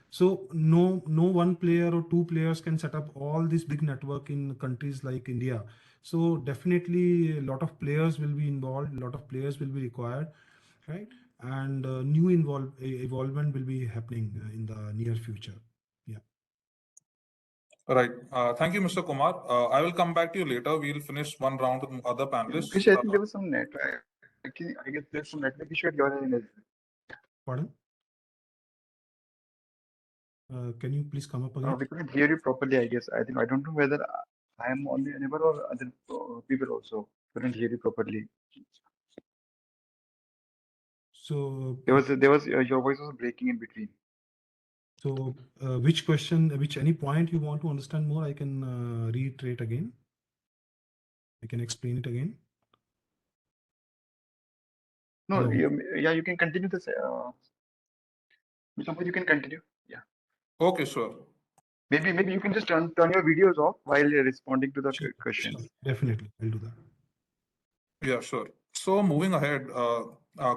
So no one player or two players can set up all this big network in countries like India. So definitely a lot of players will be involved, a lot of players will be required, right? And new evolvement will be happening in the near future. Yeah. Right. Thank you, Mr. Kumar. I will come back to you later. We'll finish one round with other panelists. Mukesh, I think there was some network. I guess there's some network issue at your end as well. Pardon? Can you please come up again? We couldn't hear you properly, I guess. I don't know whether I am only unable or other people also couldn't hear you properly. So There was your voice was breaking in between. So which question, which any point you want to understand more, I can reiterate again. I can explain it again. No, Hello. yeah, you can continue this. Mr. Mohit, you can continue. Yeah. Okay, sure. Maybe you can just turn your videos off while you're responding to the Sure, questions. sure. Definitely, I'll do that. Yeah, sure. So moving ahead,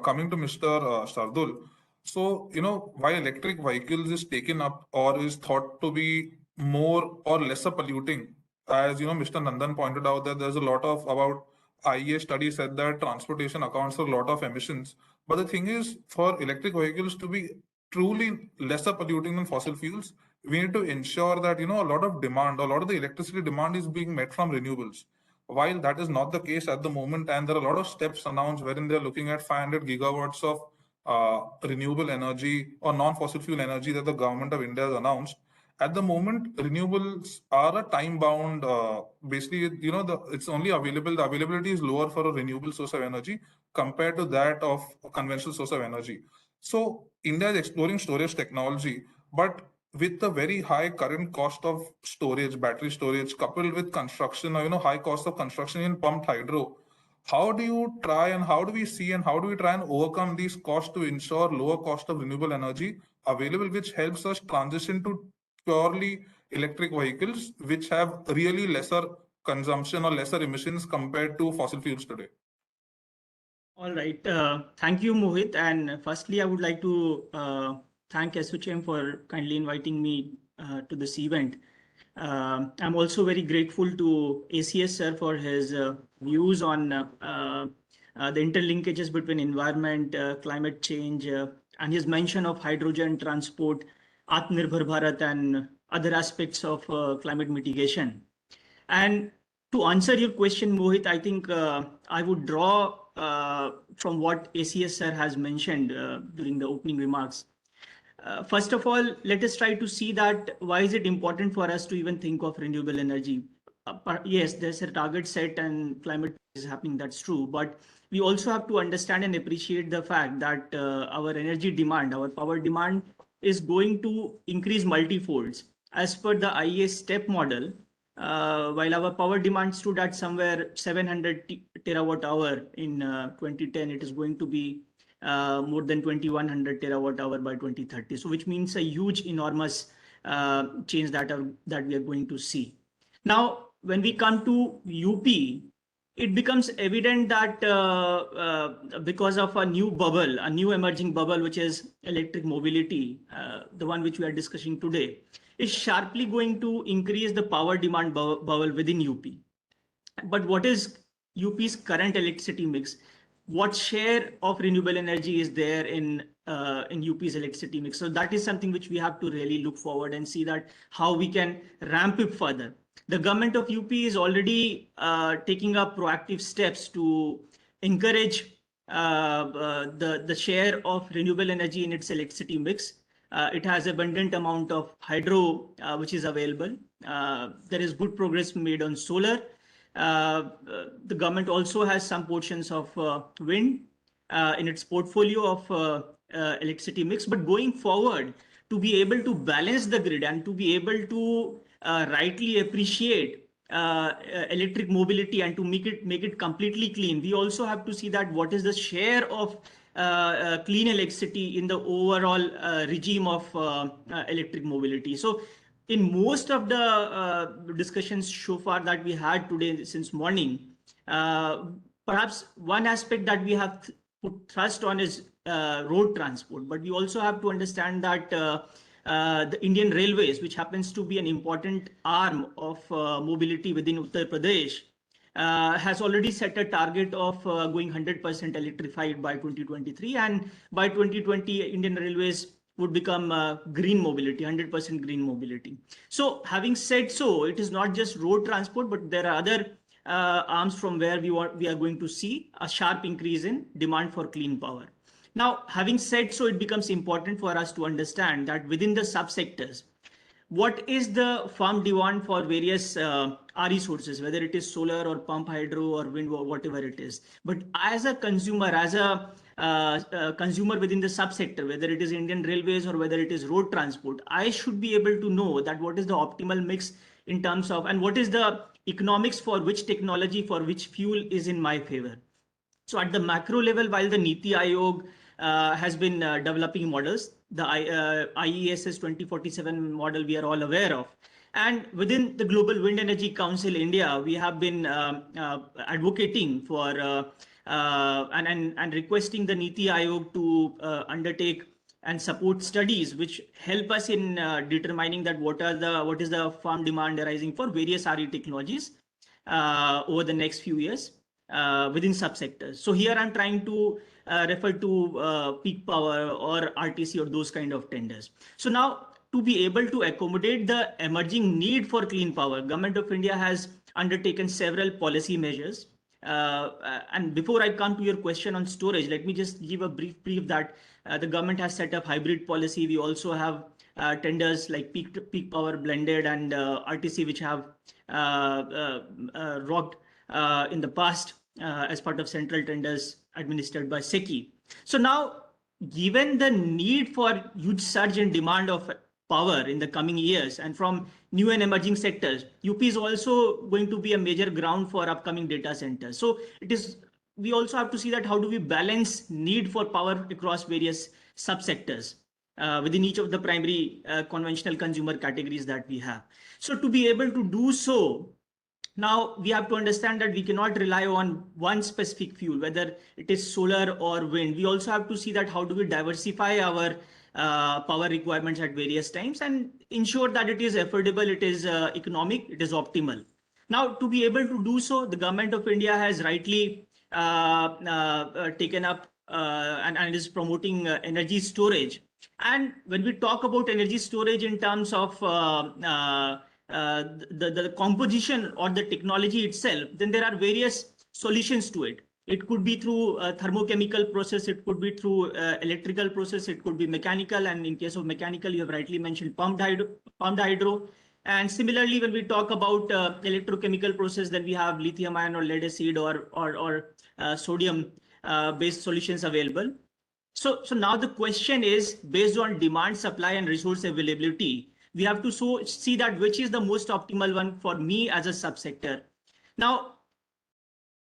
coming to Mr. Shardul. So, why electric vehicles is taken up or is thought to be more or lesser polluting, as Mr. Nandan pointed out that there's a lot of about IEA study said that transportation accounts for a lot of emissions. But the thing is, for electric vehicles to be truly lesser polluting than fossil fuels, we need to ensure that a lot of demand, a lot of the electricity demand is being met from renewables. While that is not the case at the moment, and there are a lot of steps announced wherein they're looking at 500 gigawatts of renewable energy or non-fossil fuel energy that the government of India has announced. At the moment, renewables are a time-bound. Basically, it's only available. The availability is lower for a renewable source of energy compared to that of a conventional source of energy. So India is exploring storage technology, but with the very high current cost of storage, battery storage, coupled with construction, or high cost of construction in pumped hydro, how do you try and how do we see and how do we try and overcome these costs to ensure lower cost of renewable energy available, which helps us transition to purely electric vehicles, which have really lesser consumption or lesser emissions compared to fossil fuels today? All right. Thank you, Mohit. And firstly, I would like to thank SOCHM for kindly inviting me to this event. I'm also very grateful to ACS sir for his views on the interlinkages between environment, climate change, and his mention of hydrogen transport, Atmanirbhar Bharat, and other aspects of climate mitigation. And to answer your question, Mohit, I think I would draw from what ACS sir has mentioned during the opening remarks. First of all, let us try to see that why is it important for us to even think of renewable energy? Yes, there's a target set and climate is happening, that's true. But we also have to understand and appreciate the fact that our energy demand, our power demand is going to increase multifolds. As per the IEA step model, while our power demand stood at somewhere 700 terawatt hour in 2010, it is going to be more than 2100 terawatt hour by 2030. So which means a huge, enormous change that we are going to see. Now, when we come to UP, it becomes evident that because of a new bubble, a new emerging bubble, which is electric mobility, the one which we are discussing today, is sharply going to increase the power demand bubble within UP. But what is UP's current electricity mix? What share of renewable energy is there in UP's electricity mix? So that is something which we have to really look forward and see that how we can ramp it further. The government of UP is already taking up proactive steps to encourage the share of renewable energy in its electricity mix. It has abundant amount of hydro which is available. There is good progress made on solar. The government also has some portions of wind in its portfolio of electricity mix. But going forward, to be able to balance the grid and to be able to rightly appreciate electric mobility and to make it completely clean, we also have to see that what is the share of clean electricity in the overall regime of electric mobility. So in most of the discussions so far that we had today since morning, perhaps one aspect that we have put thrust on is road transport, but we also have to understand that the Indian Railways, which happens to be an important arm of mobility within Uttar Pradesh, has already set a target of going 100% electrified by 2023, and by 2020 Indian Railways would become green mobility, 100% green mobility. So having said so, it is not just road transport, but there are other arms from where we are going to see a sharp increase in demand for clean power. Now, having said so, it becomes important for us to understand that within the subsectors, what is the farm demand for various RE sources, whether it is solar or pump hydro or wind or whatever it is. But as a consumer, as a consumer within the subsector, whether it is Indian Railways or whether it is road transport, I should be able to know that what is the optimal mix in terms of, and what is the economics for which technology, for which fuel is in my favor. So at the macro level, while the Niti Aayog has been developing models, the IESS 2047 model we are all aware of. And within the Global Wind Energy Council India, we have been advocating for and requesting the Niti Aayog to undertake and support studies which help us in determining that what is the farm demand arising for various RE technologies over the next few years within subsectors. So here I'm trying to refer to peak power or RTC or those kind of tenders. So now, to be able to accommodate the emerging need for clean power, Government of India has undertaken several policy measures. And before I come to your question on storage, let me just give a brief that the government has set up hybrid policy. We also have tenders like peak power blended and RTC, which have rocked in the past as part of central tenders administered by SECI. So now, given the need for huge surge in demand of power in the coming years and from new and emerging sectors, UP is also going to be a major ground for upcoming data centers. So we also have to see that how do we balance need for power across various subsectors within each of the primary conventional consumer categories that we have. So to be able to do so, now we have to understand that we cannot rely on one specific fuel, whether it is solar or wind. We also have to see that how do we diversify our power requirements at various times and ensure that it is affordable, it is economic, it is optimal. Now, to be able to do so, the Government of India has rightly taken up and is promoting energy storage. And when we talk about energy storage in terms of the composition or the technology itself, then there are various solutions to it. It could be through a thermochemical process, it could be through electrical process, it could be mechanical, and in case of mechanical, you have rightly mentioned pumped hydro. And similarly, when we talk about electrochemical process, then we have lithium ion or lead acid or sodium based solutions available. So now the question is, based on demand, supply, and resource availability, we have to see that which is the most optimal one for me as a subsector. Now,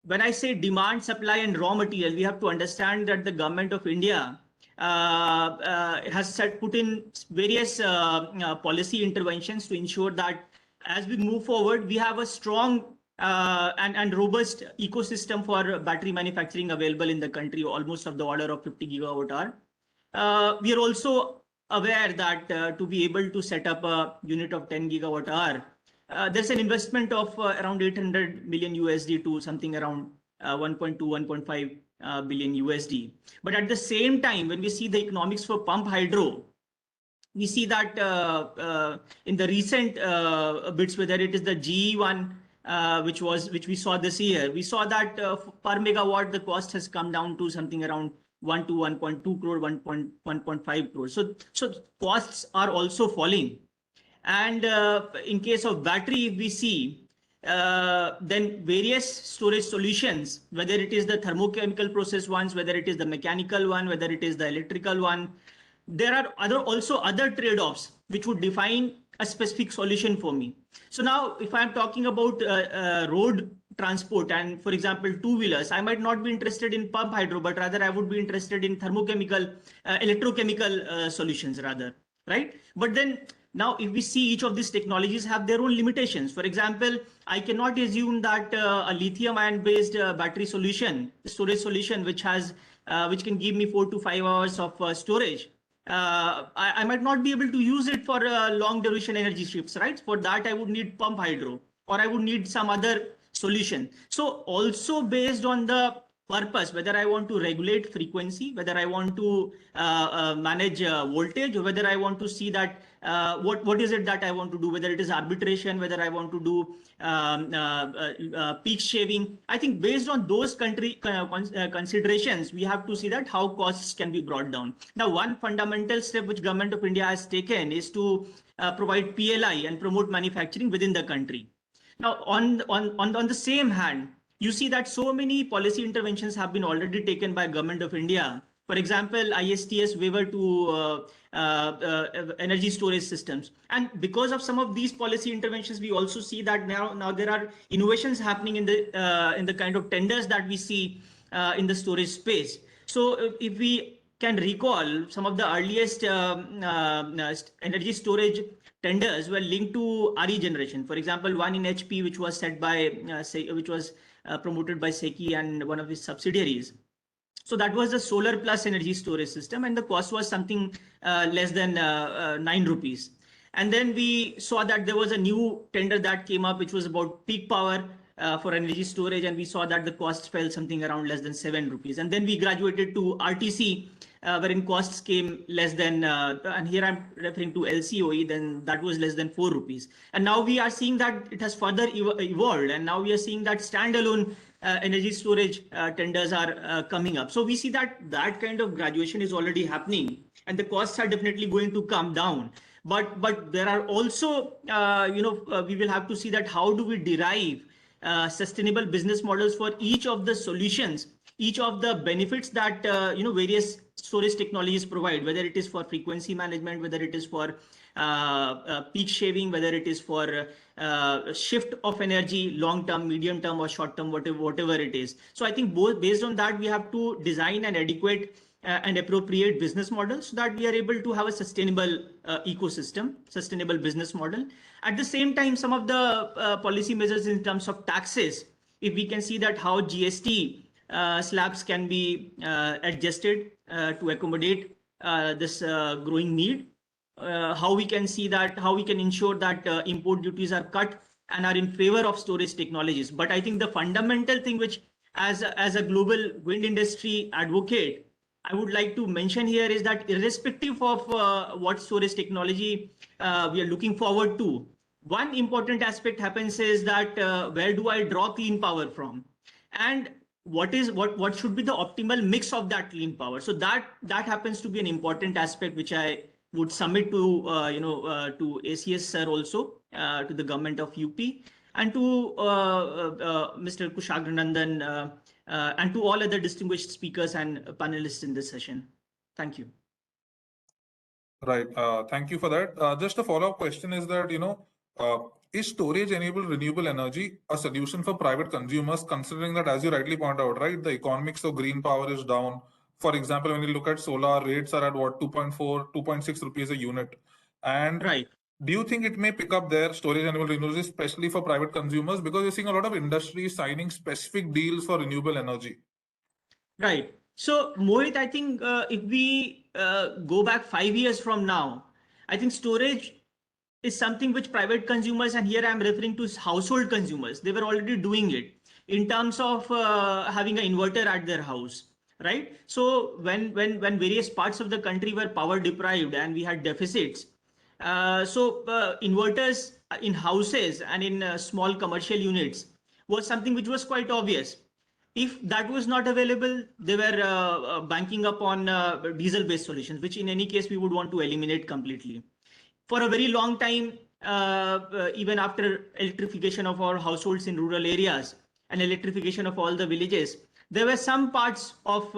when I say demand, supply, and raw material, we have to understand that the Government of India has put in various policy interventions to ensure that as we move forward, we have a strong and robust ecosystem for battery manufacturing available in the country, almost of the order of 50 gigawatt hour. We are also aware that to be able to set up a unit of 10 gigawatt hour, there's an investment of around 800 million USD to something around 1.2, 1.5 billion USD. But at the same time, when we see the economics for pump hydro, we see that in the recent bids, whether it is the GE one, which we saw this year, we saw that per megawatt, the cost has come down to something around 1 to 1.2 crore, 1.5 crore. So costs are also falling. And in case of battery, if we see, then various storage solutions, whether it is the thermochemical process ones, whether it is the mechanical one, whether it is the electrical one, there are also other trade-offs which would define a specific solution for me. So now, if I'm talking about road transport and, for example, two-wheelers, I might not be interested in pump hydro, but rather I would be interested in thermochemical, electrochemical solutions rather, right? But then now, if we see each of these technologies have their own limitations. For example, I cannot assume that a lithium-ion based battery solution, storage solution, which can give me 4 to 5 hours of storage, I might not be able to use it for long duration energy shifts, right? For that, I would need pump hydro, or I would need some other solution. So also based on the purpose, whether I want to regulate frequency, whether I want to manage voltage, or whether I want to see that what is it that I want to do, whether it is arbitration, whether I want to do peak shaving. I think based on those considerations, we have to see that how costs can be brought down. Now, one fundamental step which Government of India has taken is to provide PLI and promote manufacturing within the country. Now, on the same hand, you see that so many policy interventions have been already taken by Government of India. For example, ISTS waiver to energy storage systems. And because of some of these policy interventions, we also see that now there are innovations happening in the kind of tenders that we see in the storage space. So if we can recall, some of the earliest energy storage tenders were linked to RE generation. For example, one in HP, which was set by which was promoted by SECI and one of its subsidiaries. So that was the solar plus energy storage system, and the cost was something less than 9 rupees. And then we saw that there was a new tender that came up, which was about peak power for energy storage, and we saw that the cost fell something around less than 7 rupees. And then we graduated to RTC, wherein costs came less than, and here I'm referring to LCOE, then that was less than 4 rupees. And now we are seeing that it has further evolved, and now we are seeing that standalone energy storage tenders are coming up. So we see that that kind of graduation is already happening, and the costs are definitely going to come down. But there are also, we will have to see that how do we derive sustainable business models for each of the solutions, each of the benefits that various storage technologies provide, whether it is for frequency management, whether it is for peak shaving, whether it is for shift of energy, long term, medium term, or short term, whatever it is. So I think based on that, we have to design an adequate and appropriate business model so that we are able to have a sustainable ecosystem, sustainable business model. At the same time, some of the policy measures in terms of taxes, if we can see that how GST slabs can be adjusted to accommodate this growing need, how we can see that, how we can ensure that import duties are cut and are in favor of storage technologies. But I think the fundamental thing which as a global wind industry advocate, I would like to mention here is that irrespective of what storage technology we are looking forward to, one important aspect happens is that where do I draw clean power from? And what should be the optimal mix of that clean power? So that happens to be an important aspect which I would submit to to ACS sir also, to the government of UP, and to Mr. Kushagra Nandan, and to all other distinguished speakers and panelists in this session. Thank you. Right. Thank you for that. Just a follow-up question is that, is storage-enabled renewable energy a solution for private consumers, considering that, as you rightly point out, right, the economics of green power is down. For example, when you look at solar, rates are at what, 2.4, 2.6 rupees a unit. And right. Do you think it may pick up their storage-enabled renewables, especially for private consumers? Because you're seeing a lot of industries signing specific deals for renewable energy. Right. So, Mohit, I think if we go back 5 years from now, I think storage is something which private consumers, and here I'm referring to household consumers, they were already doing it in terms of having an inverter at their house, right? So when various parts of the country were power deprived and we had deficits, inverters in houses and in small commercial units was something which was quite obvious. If that was not available, they were banking up on diesel-based solutions, which in any case we would want to eliminate completely. For a very long time, even after electrification of our households in rural areas and electrification of all the villages, there were some parts of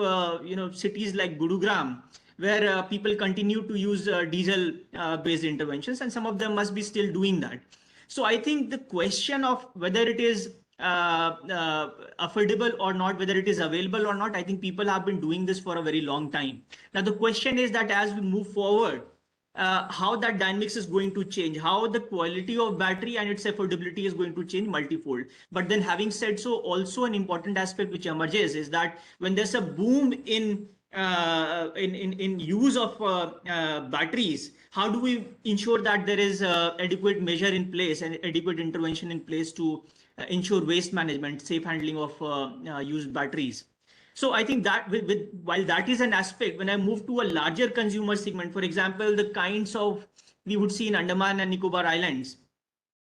cities like Gurugram where people continue to use diesel-based interventions, and some of them must be still doing that. So I think the question of whether it is affordable or not, whether it is available or not, I think people have been doing this for a very long time. Now the question is that as we move forward, how that dynamics is going to change, how the quality of battery and its affordability is going to change multifold. But then having said so, also an important aspect which emerges is that when there's a boom in use of batteries, how do we ensure that there is adequate measure in place and adequate intervention in place to ensure waste management, safe handling of used batteries? So I think that while that is an aspect, when I move to a larger consumer segment, for example, the kinds of we would see in Andaman and Nicobar Islands.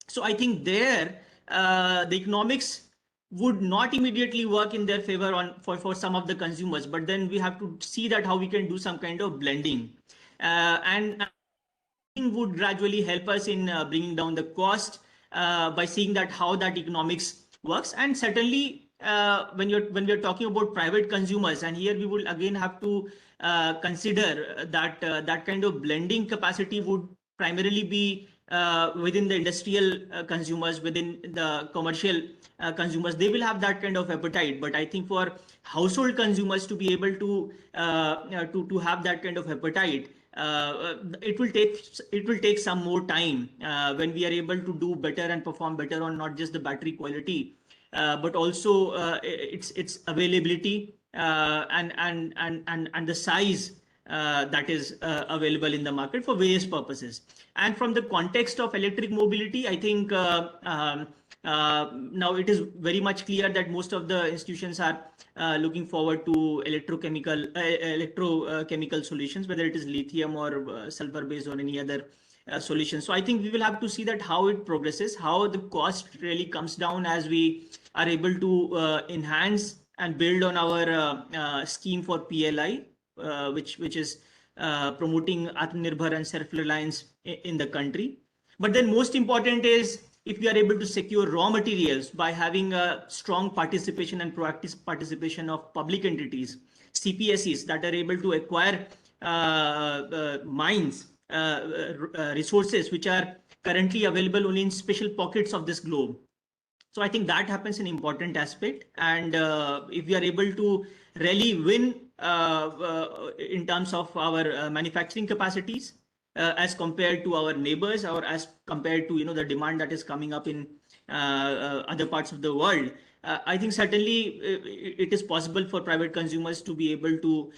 So I think there the economics would not immediately work in their favor for some of the consumers, but then we have to see that how we can do some kind of blending, and would gradually help us in bringing down the cost by seeing that how that economics works. And certainly when we're talking about private consumers, and here we will again have to consider that that kind of blending capacity would primarily be within the industrial consumers, within the commercial consumers. They will have that kind of appetite, but I think for household consumers to be able to have that kind of appetite, it will take some more time when we are able to do better and perform better on not just the battery quality, but also its availability and the size that is available in the market for various purposes. And from the context of electric mobility, I think now it is very much clear that most of the institutions are looking forward to electrochemical solutions, whether it is lithium or sulfur based or any other solution. So I think we will have to see that how it progresses, how the cost really comes down as we are able to enhance and build on our scheme for PLI, which is promoting Atmanirbhar and self-reliance in the country. But then most important is if we are able to secure raw materials by having a strong participation and proactive participation of public entities, CPSEs, that are able to acquire mines, resources which are currently available only in special pockets of this globe. So I think that happens an important aspect. And if we are able to really win in terms of our manufacturing capacities as compared to our neighbors, or as compared to the demand that is coming up in other parts of the world, I think certainly it is possible for private consumers to be able to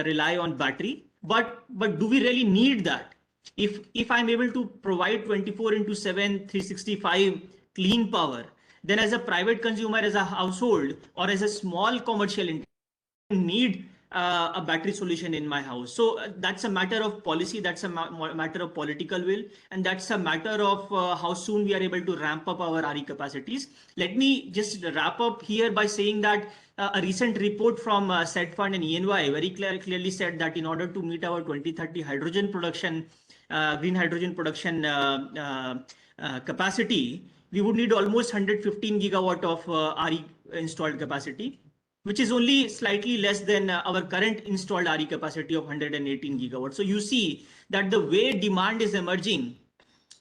rely on battery. But do we really need that? If I'm able to provide 24/7, 365 clean power, then as a private consumer, as a household, or as a small commercial entity, I need a battery solution in my house. So that's a matter of policy, that's a matter of political will, and that's a matter of how soon we are able to ramp up our RE capacities. Let me just wrap up here by saying that a recent report from SET Fund and ENY very clearly said that in order to meet our 2030 hydrogen production, green hydrogen production capacity, we would need almost 115 gigawatt of RE installed capacity, which is only slightly less than our current installed RE capacity of 118 gigawatts. So you see that the way demand is emerging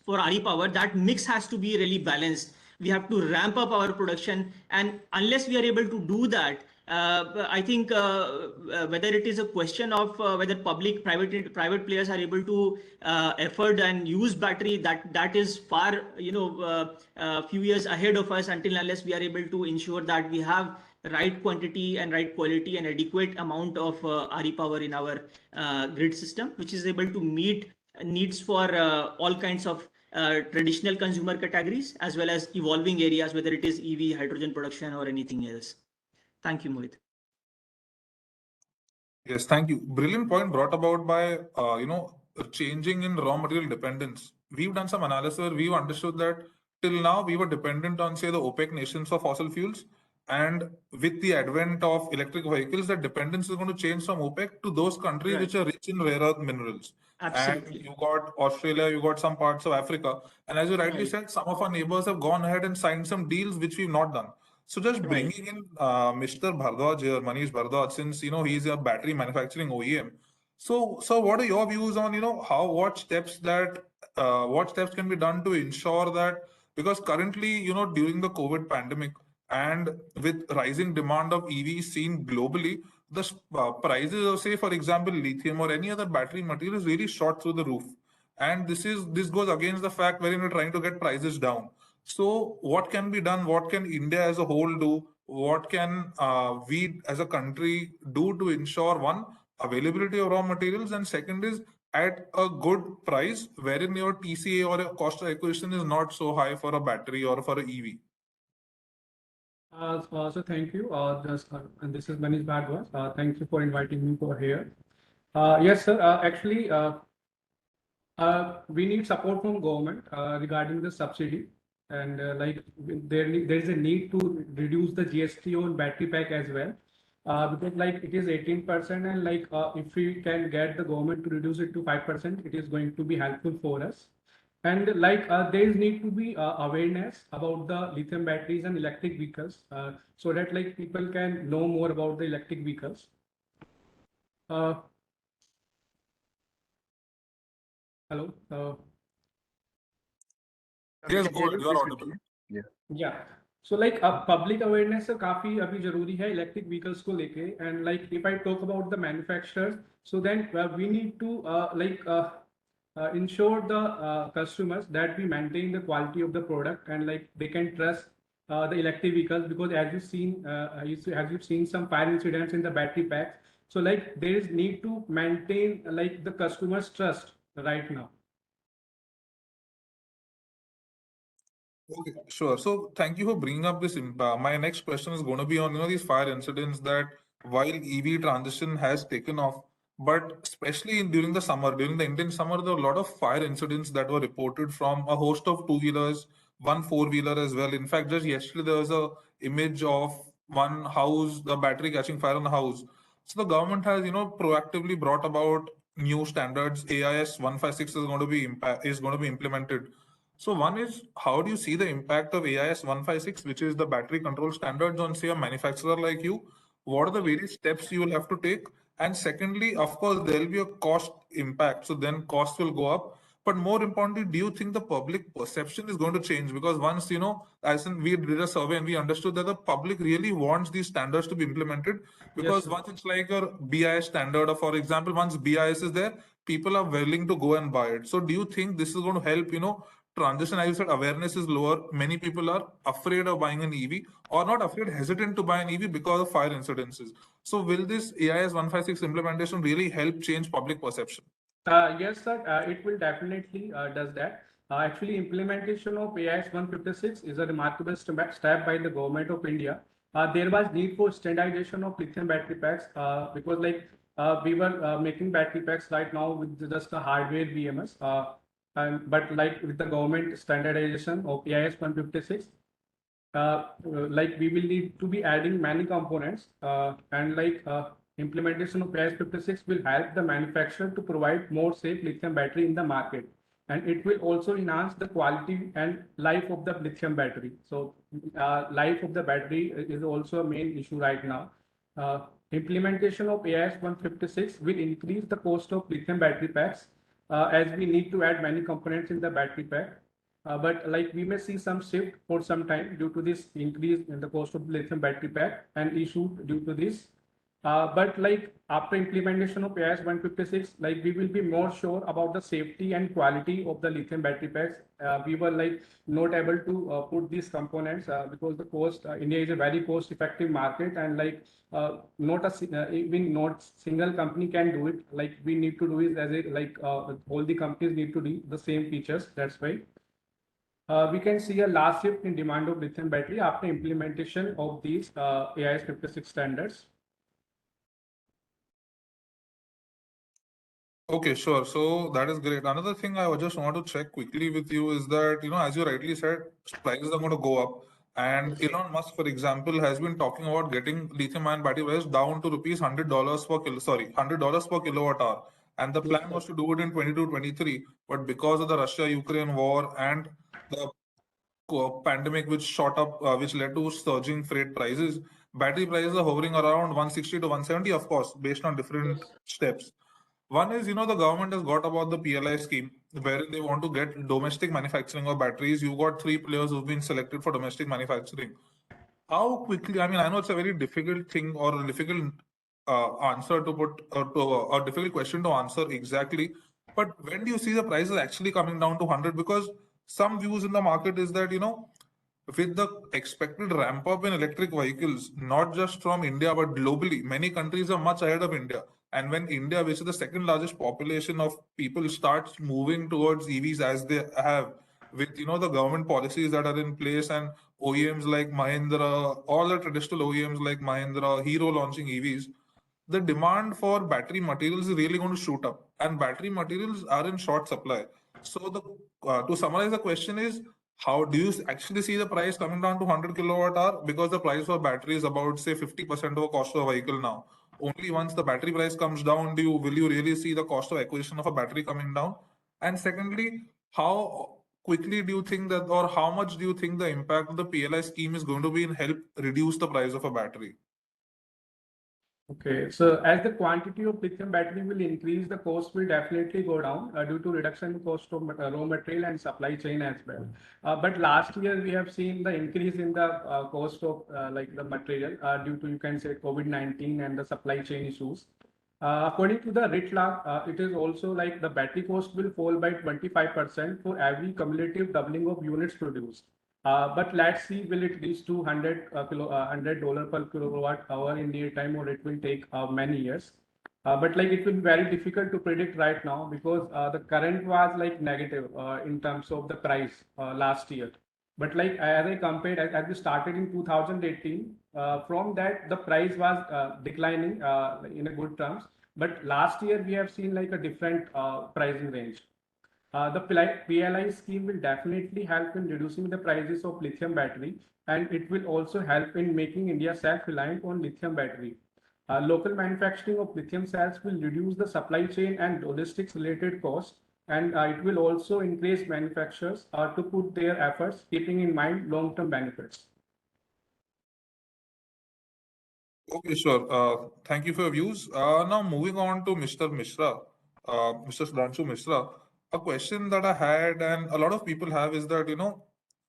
for RE power, that mix has to be really balanced. We have to ramp up our production, and unless we are able to do that, I think whether it is a question of whether private players are able to afford and use battery, that is far few years ahead of us, until unless we are able to ensure that we have right quantity and right quality and adequate amount of RE power in our grid system, which is able to meet needs for all kinds of traditional consumer categories, as well as evolving areas, whether it is EV, hydrogen production, or anything else. Thank you, Mohit. Yes, thank you. Brilliant point brought about by changing in raw material dependence. We've done some analysis. We've understood that till now we were dependent on, say, the OPEC nations for fossil fuels, and with the advent of electric vehicles, that dependence is going to change from OPEC to those countries Right. which are rich in rare earth minerals. Absolutely. And you got Australia, you got some parts of Africa, and as you rightly Right. said, some of our neighbors have gone ahead and signed some deals which we've not done. So just Right. bringing in Mr. Bhardwaj here, Manish Bhardwaj, since he's a battery manufacturing OEM. So what are your views on what steps can be done to ensure that, because currently during the COVID pandemic and with rising demand of EVs seen globally, the prices of, say, for example, lithium or any other battery material is really shot through the roof, and this goes against the fact wherein we're trying to get prices down. So what can be done? What can India as a whole do? What can we as a country do to ensure, one, availability of raw materials, and second is at a good price wherein your TCA or your cost of acquisition is not so high for a battery or for an EV? So thank you. And this is Manish Bhardwaj. Thank you for inviting me for here. Yes, sir. Actually, we need support from government regarding the subsidy, and there is a need to reduce the GST on battery pack as well, because it is 18%, and if we can get the government to reduce it to 5%, it is going to be helpful for us. And like there is need to be awareness about the lithium batteries and electric vehicles, so that like people can know more about the electric vehicles. Uh, Hello. Yes, We can go hear ahead. you. You are Please audible. continue. Yeah. Yeah. So like public awareness काफी अभी जरूरी है electric vehicles को लेके and like if I talk about the manufacturers so then we need to ensure the customers that we maintain the quality of the product and like they can trust the electric vehicles, because as you've seen as you've seen some fire incidents in the battery packs, so like there is need to maintain like the customers trust right now. Okay, sure. So thank you for bringing up this. My next question is going to be on these fire incidents that while EV transition has taken off, but especially during the summer, during the Indian summer, there were a lot of fire incidents that were reported from a host of two-wheelers, one four-wheeler as well. In fact, just yesterday there was a image of one house, the battery catching fire on the house. So the government has proactively brought about new standards. AIS 156 is going to be implemented. So one is, how do you see the impact of AIS 156, which is the battery control standards on, say, a manufacturer like you? What are the various steps you will have to take? And secondly, of course, there will be a cost impact. So then costs will go up. But more importantly, do you think the public perception is going to change? Because once, as in we did a survey and we understood that the public really wants these standards to be implemented. Because Yes, once it's like a BIS standard, or for example, once BIS is there, people are willing to go and buy it. So do you think this is going to help, transition? As you said, awareness is lower. Many people are afraid of buying an EV, or not afraid, hesitant to buy an EV because of fire incidences. So will this AIS 156 implementation really help change public perception? Yes, sir. It will definitely does that. Actually, implementation of AIS 156 is a remarkable step by the government of India. There was need for standardization of lithium battery packs because like we were making battery packs right now with just the hardware BMS. But like with the government standardization of AIS 156, like we will need to be adding many components and like implementation of AIS 56 will help the manufacturer to provide more safe lithium battery in the market, and it will also enhance the quality and life of the lithium battery. So life of the battery is also a main issue right now. Implementation of AIS 156 will increase the cost of lithium battery packs as we need to add many components in the battery pack. But like we may see some shift for some time due to this increase in the cost of lithium battery pack and issue due to this. But like after implementation of AIS 156, like we will be more sure about the safety and quality of the lithium battery packs. We were like not able to put these components because the cost, India is a very cost effective market, and like not even not single company can do it. Like we need to do it as a like all the companies need to do the same features. That's why we can see a large shift in demand of lithium battery after implementation of these AIS 56 standards. Okay, sure. So that is great. Another thing I just want to check quickly with you is that, as you rightly said, prices are going to go up. And Elon Musk, for example, has been talking about getting lithium-ion battery prices down to rupees $100 $100 per kilowatt hour. And the plan was to do it in 22-23, but because of the Russia-Ukraine war and the pandemic which shot up, which led to surging freight prices, battery prices are hovering around 160 to 170, of course, based on different steps. One is, the government has got about the PLI scheme, wherein they want to get domestic manufacturing of batteries. You've got three players who've been selected for domestic manufacturing. How quickly, I mean, I know it's a very difficult thing or a difficult answer to put, or a difficult question to answer exactly, but when do you see the prices actually coming down to 100? Because some views in the market is that, with the expected ramp up in electric vehicles, not just from India, but globally, many countries are much ahead of India. And when India, which is the second largest population of people, starts moving towards EVs as they have, with the government policies that are in place and OEMs like Mahindra, all the traditional OEMs like Mahindra, Hero launching EVs, the demand for battery materials is really going to shoot up, and battery materials are in short supply. So the to summarize, the question is, how do you actually see the price coming down to 100 kilowatt hour? Because the price for battery is about, say, 50% of the cost of a vehicle now. Only once the battery price comes down, will you really see the cost of acquisition of a battery coming down? And secondly, how quickly do you think that, or how much do you think the impact of the PLI scheme is going to be in help reduce the price of a battery? Okay, so as the quantity of lithium battery will increase, the cost will definitely go down due to reduction in cost of raw material and supply chain as well. But last year we have seen the increase in the cost of like the material due to, you can say, COVID-19 and the supply chain issues. According to the RIT log, it is also like the battery cost will fall by 25% for every cumulative doubling of units produced. But let's see, will it reach to $100 per kilowatt hour in near time, or it will take many years. But like it will be very difficult to predict right now because the current was like negative in terms of the price last year. But like as I compared, as we started in 2018, from that the price was declining in a good terms. But last year we have seen like a different pricing range. The PLI scheme will definitely help in reducing the prices of lithium battery, and it will also help in making India self-reliant on lithium battery. Local manufacturing of lithium cells will reduce the supply chain and logistics related costs, and it will also encourage manufacturers to put their efforts keeping in mind long-term benefits. Okay, sure. Thank you for your views. Now moving on to Mr. Mishra, Mr. Sudhanshu Mishra. A question that I had and a lot of people have is that,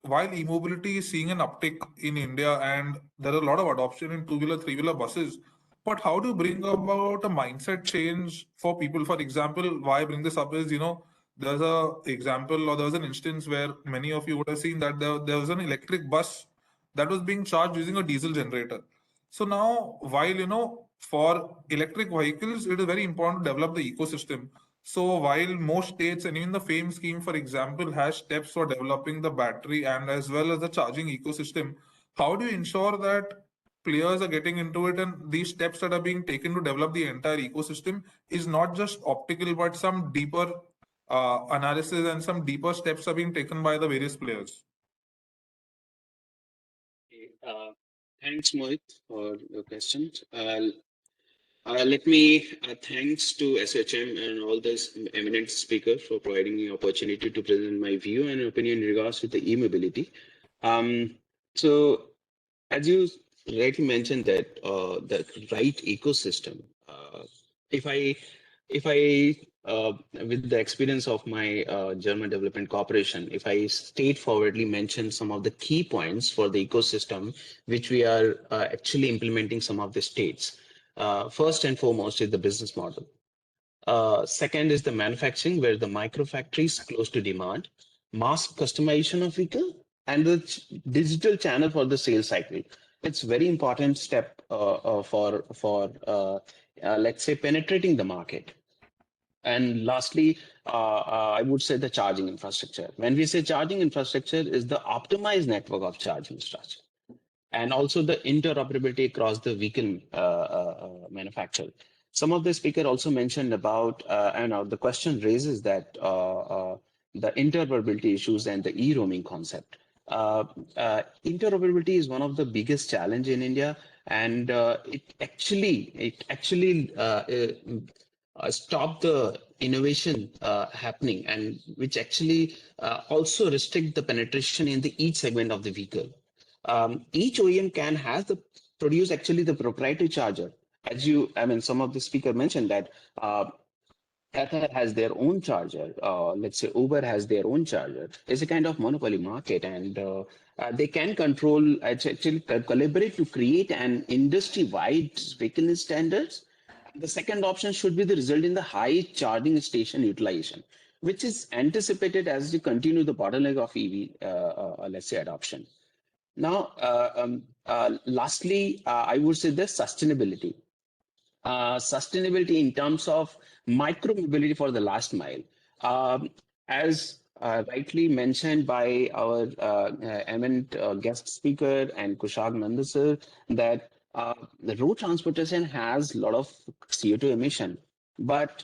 while e-mobility is seeing an uptick in India and there is a lot of adoption in two-wheeler, three-wheeler buses, but how do you bring about a mindset change for people? For example, why I bring this up is, there's a example or there's an instance where many of you would have seen that there was an electric bus that was being charged using a diesel generator. So now, while for electric vehicles, it is very important to develop the ecosystem. So while most states and even the FAME scheme, for example, has steps for developing the battery and as well as the charging ecosystem, how do you ensure that players are getting into it and these steps that are being taken to develop the entire ecosystem is not just optical, but some deeper analysis and some deeper steps are being taken by the various players? Okay, thanks, Mohit, for your questions. Let me thanks to SHM and all these eminent speakers for providing me opportunity to present my view and opinion in regards to the e-mobility. So, as you rightly mentioned that the right ecosystem. If I with the experience of my German Development Corporation, if I straightforwardly mention some of the key points for the ecosystem, which we are actually implementing some of the states. First and foremost is the business model. Second is the manufacturing, where the micro factories close to demand, mass customization of vehicle, and the digital channel for the sales cycle. It's very important step for let's say penetrating the market. And lastly, I would say the charging infrastructure. When we say charging infrastructure, is the optimized network of charging infrastructure, and also the interoperability across the vehicle manufacturer. Some of the speaker also mentioned about, and the question raises that the interoperability issues and the e-roaming concept. Interoperability is one of the biggest challenge in India, and it actually stop the innovation happening, and which actually also restrict the penetration in the each segment of the vehicle. Each OEM can has the produce actually the proprietary charger. As some of the speaker mentioned that Tata has their own charger. Let's say Uber has their own charger. It's a kind of monopoly market, and they can control, actually collaborate to create an industry-wide vehicle standards. The second option should be the result in the high charging station utilization, which is anticipated as you continue the bottleneck of EV, let's say, adoption. Now, lastly, I would say the sustainability. Sustainability in terms of micro mobility for the last mile. As rightly mentioned by our eminent guest speaker and Kushag Nandasar, that the road transportation has a lot of CO2 emission, but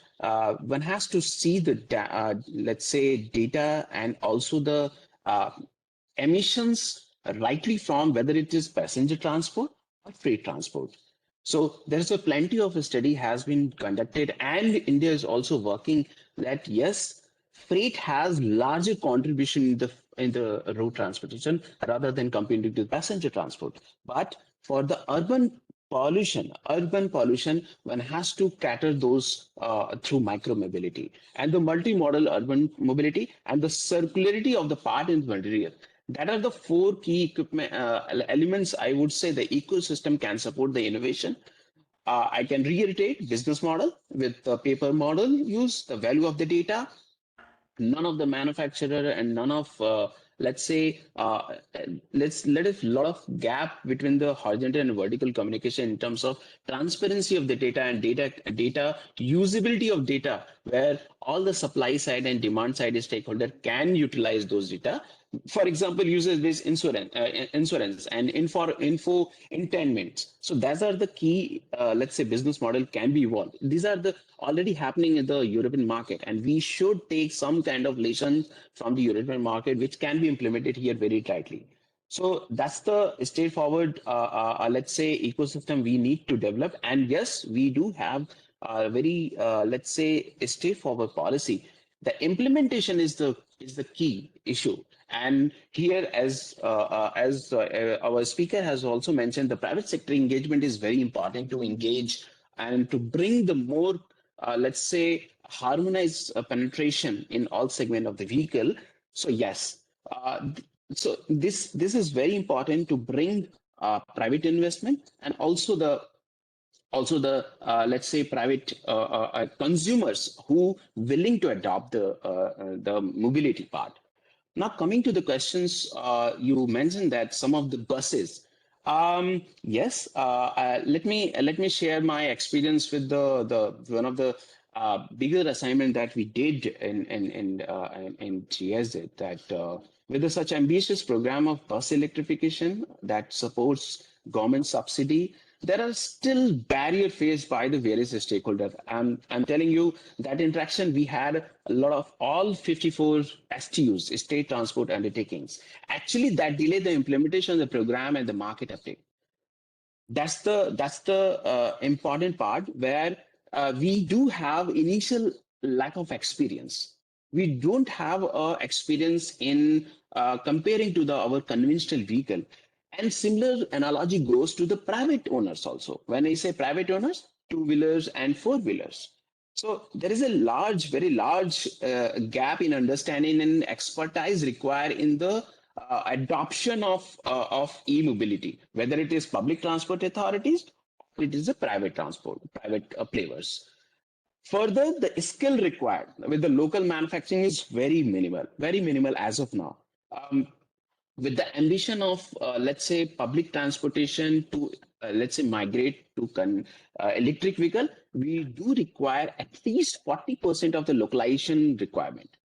one has to see the let's say data and also the emissions rightly from whether it is passenger transport or freight transport. So there's a plenty of a study has been conducted, and India is also working that yes, freight has larger contribution in the road transportation rather than comparing to passenger transport. But for the urban pollution, one has to cater those through micro mobility and the multimodal urban mobility and the circularity of the part in the material. That are the four key equipment elements. I would say the ecosystem can support the innovation. I can reiterate business model with the paper model use the value of the data. None of the manufacturer and none of let's say let a lot of gap between the horizontal and vertical communication in terms of transparency of the data and data usability of data, where all the supply side and demand side stakeholder can utilize those data. For example, users based insurance and info intainment. So those are the key let's say business model can be evolved. These are the already happening in the European market, and we should take some kind of lessons from the European market which can be implemented here very tightly. So that's the straightforward let's say ecosystem we need to develop. And yes, we do have a very let's say straightforward policy. The implementation is the key issue. And here, as our speaker has also mentioned, the private sector engagement is very important to engage and to bring the more let's say harmonized penetration in all segment of the vehicle. So yes, so this is very important to bring private investment and also the let's say private consumers who willing to adopt the mobility part. Now, coming to the questions, you mentioned that some of the buses. Yes, let me share my experience with the one of the bigger assignment that we did in GSZ, that with such ambitious program of bus electrification that supports government subsidy, there are still barriers faced by the various stakeholders. I'm telling you that interaction we had a lot of all 54 STUs, state transport undertakings. Actually, that delayed the implementation of the program and the market uptake. That's the important part where we do have initial lack of experience. We don't have experience in comparing to our conventional vehicle. And similar analogy goes to the private owners also. When I say private owners, two-wheelers and four-wheelers. So there is a very large gap in understanding and expertise required in the adoption of e-mobility, whether it is public transport authorities or it is a private transport, private players. Further, the skill required with the local manufacturing is very minimal as of now. With the ambition of let's say public transportation to let's say migrate to electric vehicle, we do require at least 40% of the localization requirement.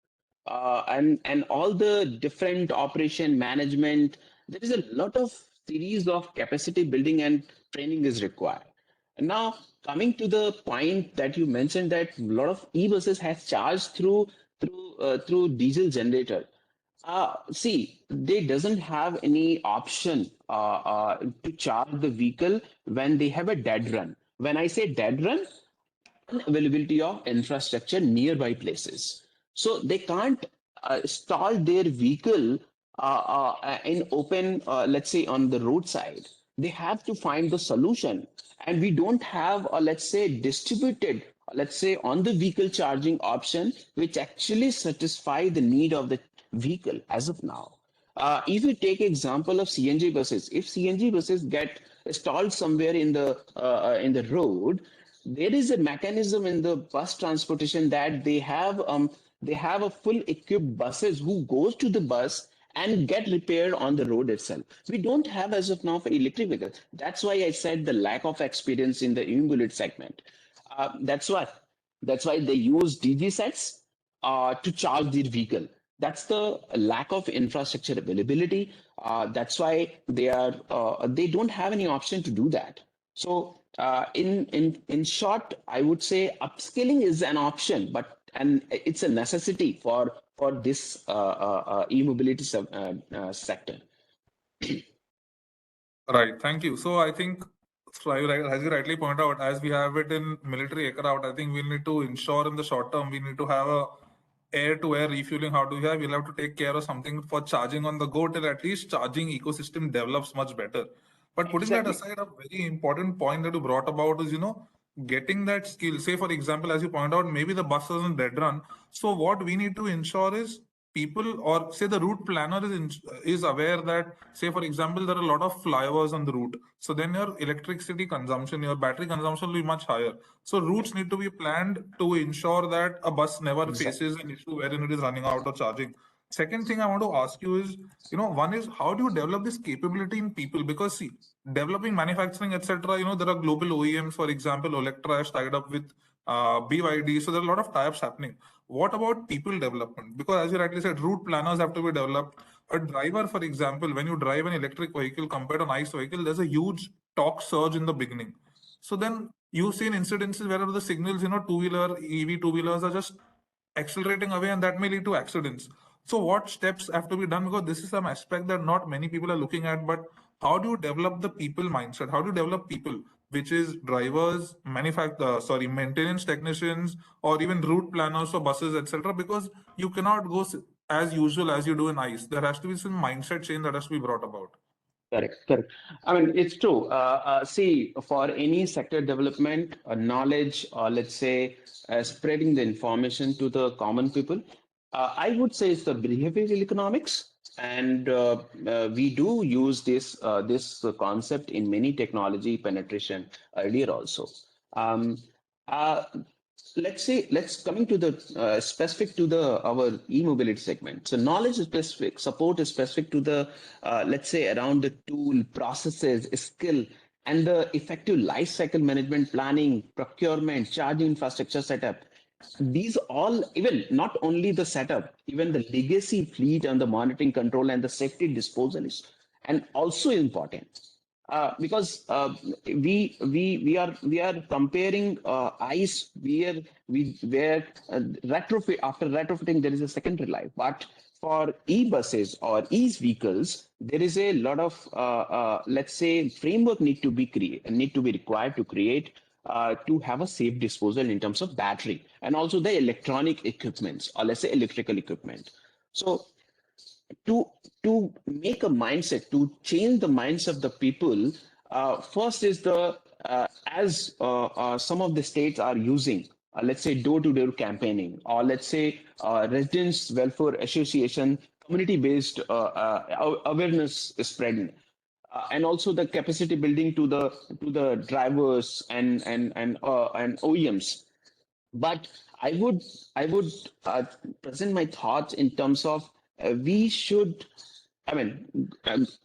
And all the different operation management, there is a lot of series of capacity building and training is required. And now coming to the point that you mentioned, that a lot of e-buses has charged through diesel generator. See, they doesn't have any option to charge the vehicle when they have a dead run. When I say dead run, availability of infrastructure nearby places. So they can't stall their vehicle in open, let's say on the roadside. They have to find the solution. And we don't have, let's say, distributed, let's say on the vehicle charging option, which actually satisfy the need of the vehicle as of now. If you take example of CNG buses, if CNG buses get stalled somewhere in the road, there is a mechanism in the bus transportation that they have a full equipped buses who goes to the bus and get repaired on the road itself. We don't have as of now for electric vehicles. That's why I said the lack of experience in the e-mobility segment. That's why they use DG sets to charge their vehicle. That's the lack of infrastructure availability. That's why they don't have any option to do that. So in short, I would say upskilling is an option, and it's a necessity for this e-mobility sector. Right. Thank you. So I think, so as you rightly point out, as we have it in military aircraft, I think we need to ensure in the short term, we need to have a air-to-air refueling, how do we have? We'll have to take care of something for charging on the go till at least charging ecosystem develops much better. But putting that aside, a very important point that you brought about is, getting that skill. Say, for example, as you point out, maybe the bus doesn't dead run. So what we need to ensure is people, or say the route planner is aware that, say, for example, there are a lot of flyovers on the route. So then your electricity consumption, your battery consumption will be much higher. So routes need to be planned to ensure that a bus never faces an issue wherein it is running out of charging. Second thing I want to ask you is, one is how do you develop this capability in people? Because see, developing manufacturing, etc. There are global OEMs, for example, Electra has tied up with BYD. So there are a lot of tie-ups happening. What about people development? Because as you rightly said, route planners have to be developed. A driver, for example, when you drive an electric vehicle compared to an ICE vehicle, there's a huge torque surge in the beginning. So then you've seen incidences where the signals, two-wheeler, EV two-wheelers are just accelerating away, and that may lead to accidents. So what steps have to be done? Because this is some aspect that not many people are looking at, but how do you develop the people mindset? How do you develop people, which is drivers, maintenance technicians, or even route planners for buses, etc. Because you cannot go as usual as you do in ICE. There has to be some mindset change that has to be brought about. Correct, correct. I mean, it's true. See, for any sector development, knowledge, or let's say spreading the information to the common people, I would say it's the behavioral economics, and we do use this concept in many technology penetration earlier also. Um, uh, let's coming to the specific to the our e-mobility segment. So knowledge is specific, support is specific to the let's say around the tool, processes, skill, and the effective life cycle management, planning, procurement, charging infrastructure setup. These all, even not only the setup, even the legacy fleet and the monitoring control and the safety disposal is and also important. Because we are comparing ICE where retrofit, after retrofitting there is a secondary life, but for e-buses or e-vehicles there is a lot of let's say framework need to be required to create to have a safe disposal in terms of battery and also the electronic equipments, or let's say electrical equipment. So to make a mindset, to change the minds of the people, first is the as some of the states are using, let's say door-to-door campaigning, or let's say residents welfare association community based awareness spreading, and also the capacity building to the drivers and OEMs. But I would present my thoughts in terms of we should. I mean,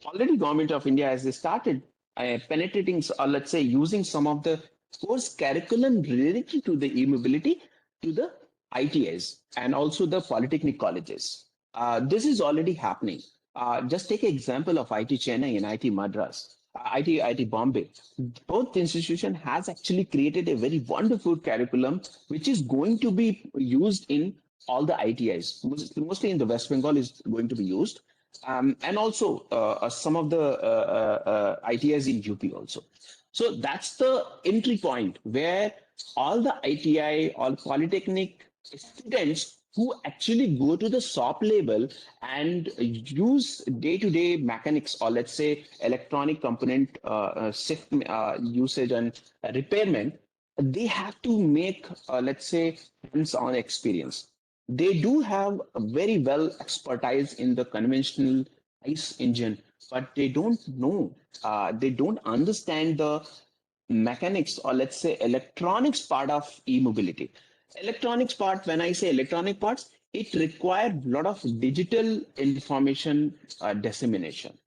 already Government of India has started penetrating, or let's say using some of the course curriculum related to the e-mobility to the ITIs and also the polytechnic colleges. This is already happening. Just take an example of IT Chennai and IT Madras. IT Bombay. Both institution has actually created a very wonderful curriculum, which is going to be used in all the ITIs. Mostly in the West Bengal is going to be used, and also some of the ITIs in UP also. So that's the entry point where all the ITI or polytechnic students who actually go to the shop level and use day-to-day mechanics, or let's say electronic component usage and repairment, they have to make let's say hands-on experience. They do have a very well expertise in the conventional ICE engine, but they don't know, they don't understand the mechanics, or let's say electronics part of e-mobility. Electronics part, when I say electronic parts, it requires a lot of digital information dissemination,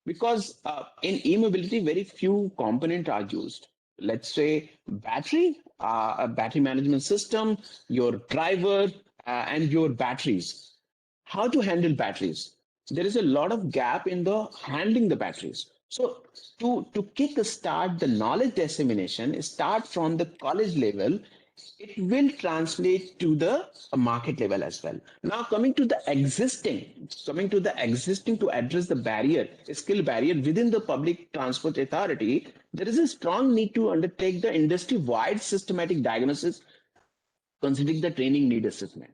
because in e-mobility very few components are used. Let's say battery, a battery management system, your driver, and your batteries. How to handle batteries? There is a lot of gap in the handling the batteries. So to kick start the knowledge dissemination, start from the college level, it will translate to the market level as well. Now coming to the existing to address the barrier, skill barrier within the public transport authority, there is a strong need to undertake the industry wide systematic diagnosis considering the training need assessment.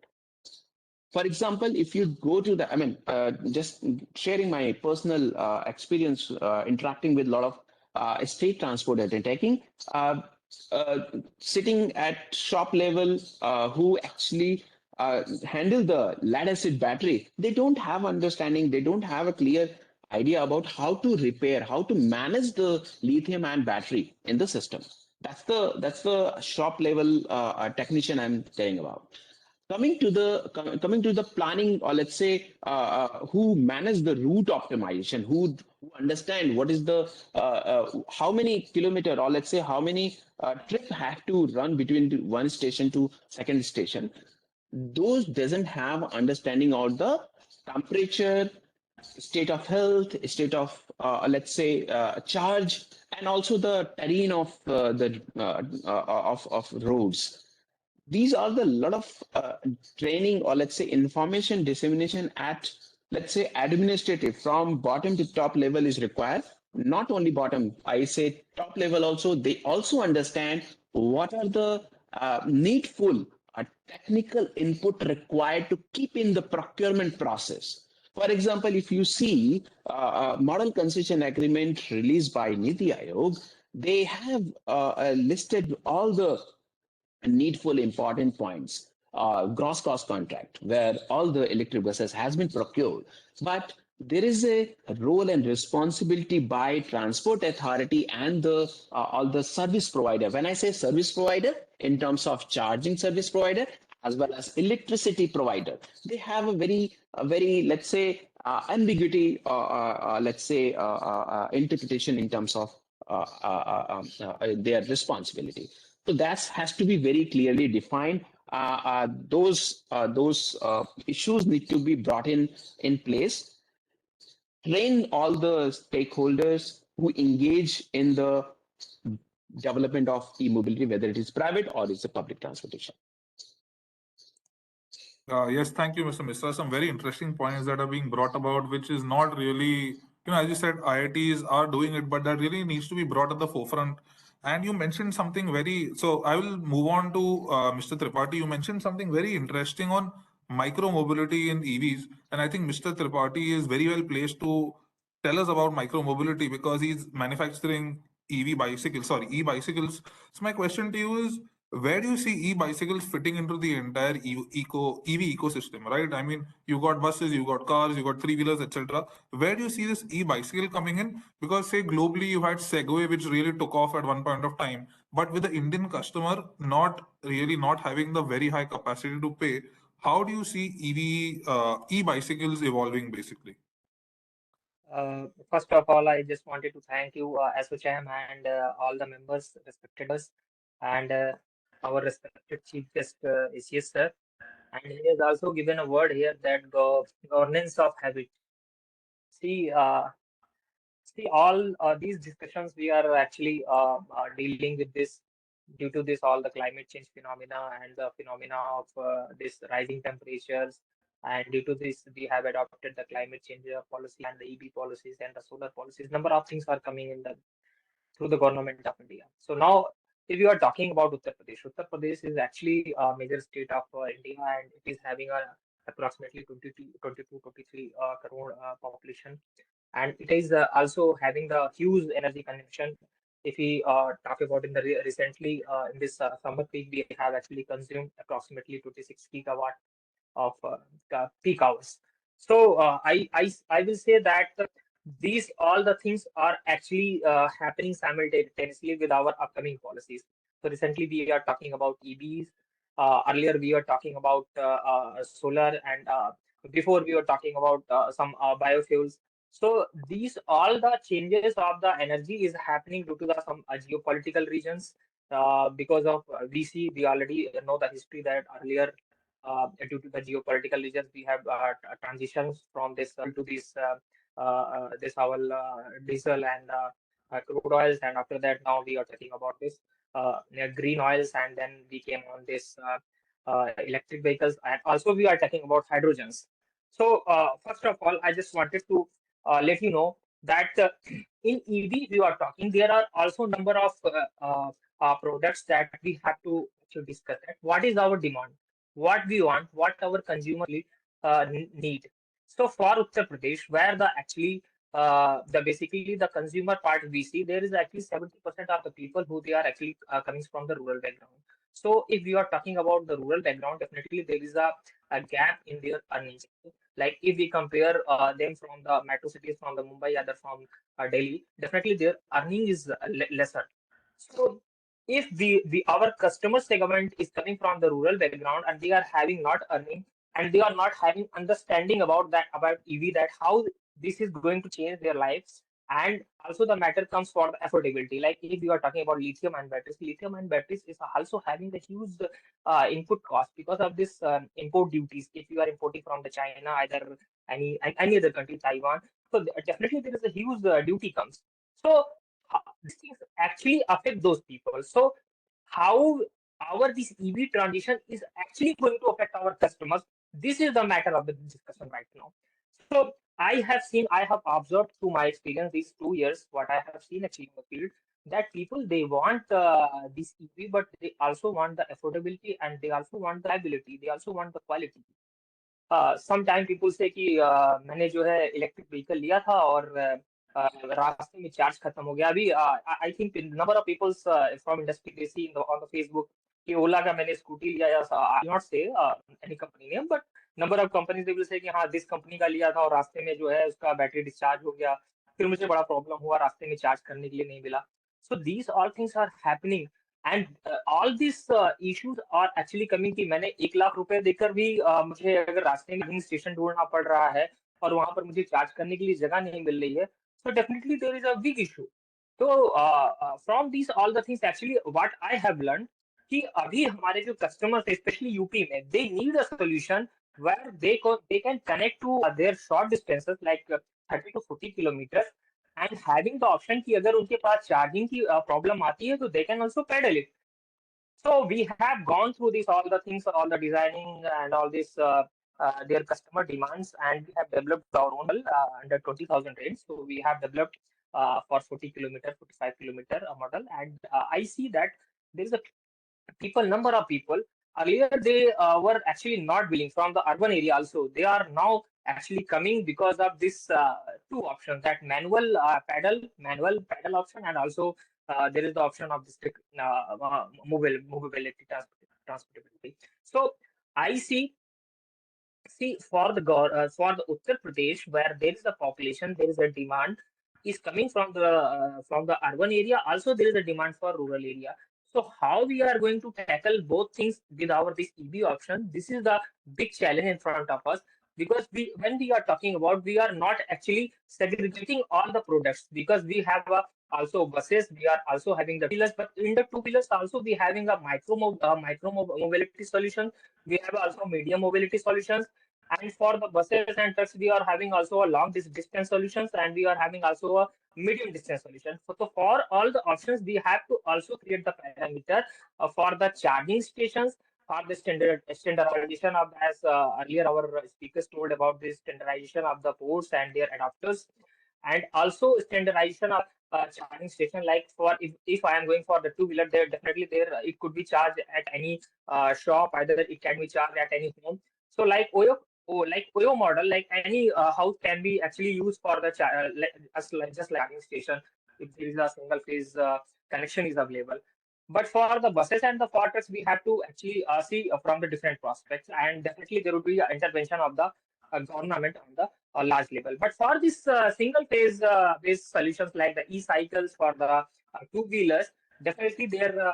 For example, if you go to the, just sharing my personal experience interacting with a lot of state transport undertaking, uh, uh, sitting at shop level, who actually handle the lead acid battery, they don't have understanding, they don't have a clear idea about how to repair, how to manage the lithium ion battery in the system. That's the shop level technician I'm telling about. Coming to the planning, or let's say who manage the route optimization, who understand what is the how many kilometer, or let's say how many trip have to run between one station to second station, those doesn't have understanding of the temperature, state of health, state of let's say charge, and also the terrain of of roads. These are the lot of training, or let's say information dissemination at, let's say, administrative from bottom to top level is required. Not only bottom, I say top level also, they also understand what are the needful technical input required to keep in the procurement process. For example, if you see model concession agreement released by Niti Aayog, they have listed all the needful important points. Gross cost contract, where all the electric buses has been procured, but there is a role and responsibility by transport authority and the all the service provider. When I say service provider, in terms of charging service provider as well as electricity provider, they have a very let's say ambiguity, let's say interpretation in terms of their responsibility. So that has to be very clearly defined. Those issues need to be brought in place. Train all the stakeholders who engage in the development of e-mobility, whether it is private or it's a public transportation. Yes, thank you, Mr. Misra. Some very interesting points that are being brought about, which is not really, as you said, IITs are doing it, but that really needs to be brought at the forefront. And you mentioned something so I will move on to Mr. Tripathi. You mentioned something very interesting on micro mobility in EVs. And I think Mr. Tripathi is very well placed to tell us about micro mobility because he's manufacturing e-bicycles. So my question to you is, where do you see e-bicycles fitting into the entire EV ecosystem, right? I mean, you got buses, you got cars, you got three-wheelers, etc. Where do you see this e-bicycle coming in? Because say globally you had Segway, which really took off at one point of time, but with the Indian customer not having the very high capacity to pay, how do you see e-bicycles evolving basically? First of all, I just wanted to thank you, SOCM and all the members, respected us, and our respected Chief Guest, ACS sir. And he has also given a word here that governance of habit. See, all these discussions we are actually dealing with this due to this all the climate change phenomena and the phenomena of this rising temperatures, and due to this we have adopted the climate change policy and the EV policies and the solar policies. Number of things are coming in the through the government of India. So now, if you are talking about Uttar Pradesh is actually a major state of India, and it is having a approximately 23 crore population, and it is also having the huge energy consumption. If we talk about in the recently in this summer peak, we have actually consumed approximately 26 gigawatt of peak hours. So I will say that these all the things are actually happening simultaneously with our upcoming policies. So recently we are talking about EVs. Earlier we were talking about solar, and before we were talking about some biofuels. So these all the changes of the energy is happening due to the some geopolitical regions, because of we already know the history that earlier due to the geopolitical regions we have transitions from this to this our diesel and crude oils, and after that now we are talking about this green oils, and then we came on this electric vehicles, and also we are talking about hydrogens. So first of all, I just wanted to let you know that in EV we are talking, there are also number of products that we have to discuss. That what is our demand, what we want, what our consumer need, need. So for Uttar Pradesh, where the actually the basically the consumer part we see, there is actually 70% of the people who they are actually coming from the rural background. So if we are talking about the rural background, definitely there is a gap in their earnings. Like if we compare them from the metro cities, from the Mumbai, other from Delhi, definitely their earning is lesser. So if the our customer segment is coming from the rural background and they are having not earning and they are not having understanding about that about EV, that how this is going to change their lives, and also the matter comes for the affordability. Like if you are talking about lithium and batteries is also having a huge input cost because of this import duties. If you are importing from the China, either any other country, Taiwan, so definitely there is a huge duty comes. So these things actually affect those people. So how our this EV transition is actually going to affect our customers, this is the matter of the discussion right now. So I have observed through my experience these 2 years, what I have seen actually in the field, that people they want this EV, but they also want the affordability and they also want the ability, they also want the quality. Sometime people से कि मैंने जो है electric vehicle लिया था और रास्ते में चार्ज खत्म हो गया अभी I think number of peoples from industry they see on the Facebook कि ओला का मैंने स्कूटी लिया या I not say any company name but number of companies they will say कि हाँ दिस कंपनी का लिया था और रास्ते में जो है उसका बैटरी डिस्चार्ज हो गया फिर मुझे बड़ा प्रॉब्लम हुआ रास्ते में चार्ज करने के लिए नहीं मिला so these all things are happening and all this issues are actually coming कि मैंने 1 लाख रुपए देकर भी मुझे अगर रास्ते में स्टेशन ढूंढना पड़ रहा है और वहां पर मुझे चार्ज करने के लिए जगह नहीं मिल रही है so definitely there is a big issue. So from these all the things actually what I have learned कि अभी हमारे जो customers especially यूपी में they need a solution where they can connect to their short distances like 30 to 40 kilometers and having the option कि अगर उनके पास charging की problem आती है तो they can also pedal it. So we have gone through this all the things, all the designing and all this their customer demands, and we have developed our own model under 20,000 range. So we have developed for 40 kilometer, 45 kilometer model, and I see that there is a number of people earlier they were actually not willing from the urban area also they are now actually coming because of this two options, that manual pedal option, and also there is the option of this mobility transportability. So I see for the Uttar Pradesh, where there is a population, there is a demand is coming from the urban area. Also, there is a demand for rural area. So, how we are going to tackle both things with our this EV option? This is the big challenge in front of us, because when we are talking about, we are not actually segregating all the products, because we have also buses, we are also having the wheelers, but in the two wheelers also we having a micro mobility solution. We have also medium mobility solutions, and for the buses and trucks, we are having also a long distance solutions, and we are having also a medium distance solution. So for all the options, we have to also create the parameter for the charging stations, for the standardization of, as earlier our speakers told about this standardization of the ports and their adapters, and also standardization of charging station. Like for if I am going for the two wheeler, there definitely there it could be charged at any shop, either it can be charged at any home. So like Oyo model, like any house can be actually used for the just like charging station if there is a single phase connection is available. But for the buses and the for trucks, we have to actually see from the different prospects, and definitely there would be an intervention of the government on the large level. But for this single phase based solutions like the e-cycles for the two wheelers, definitely there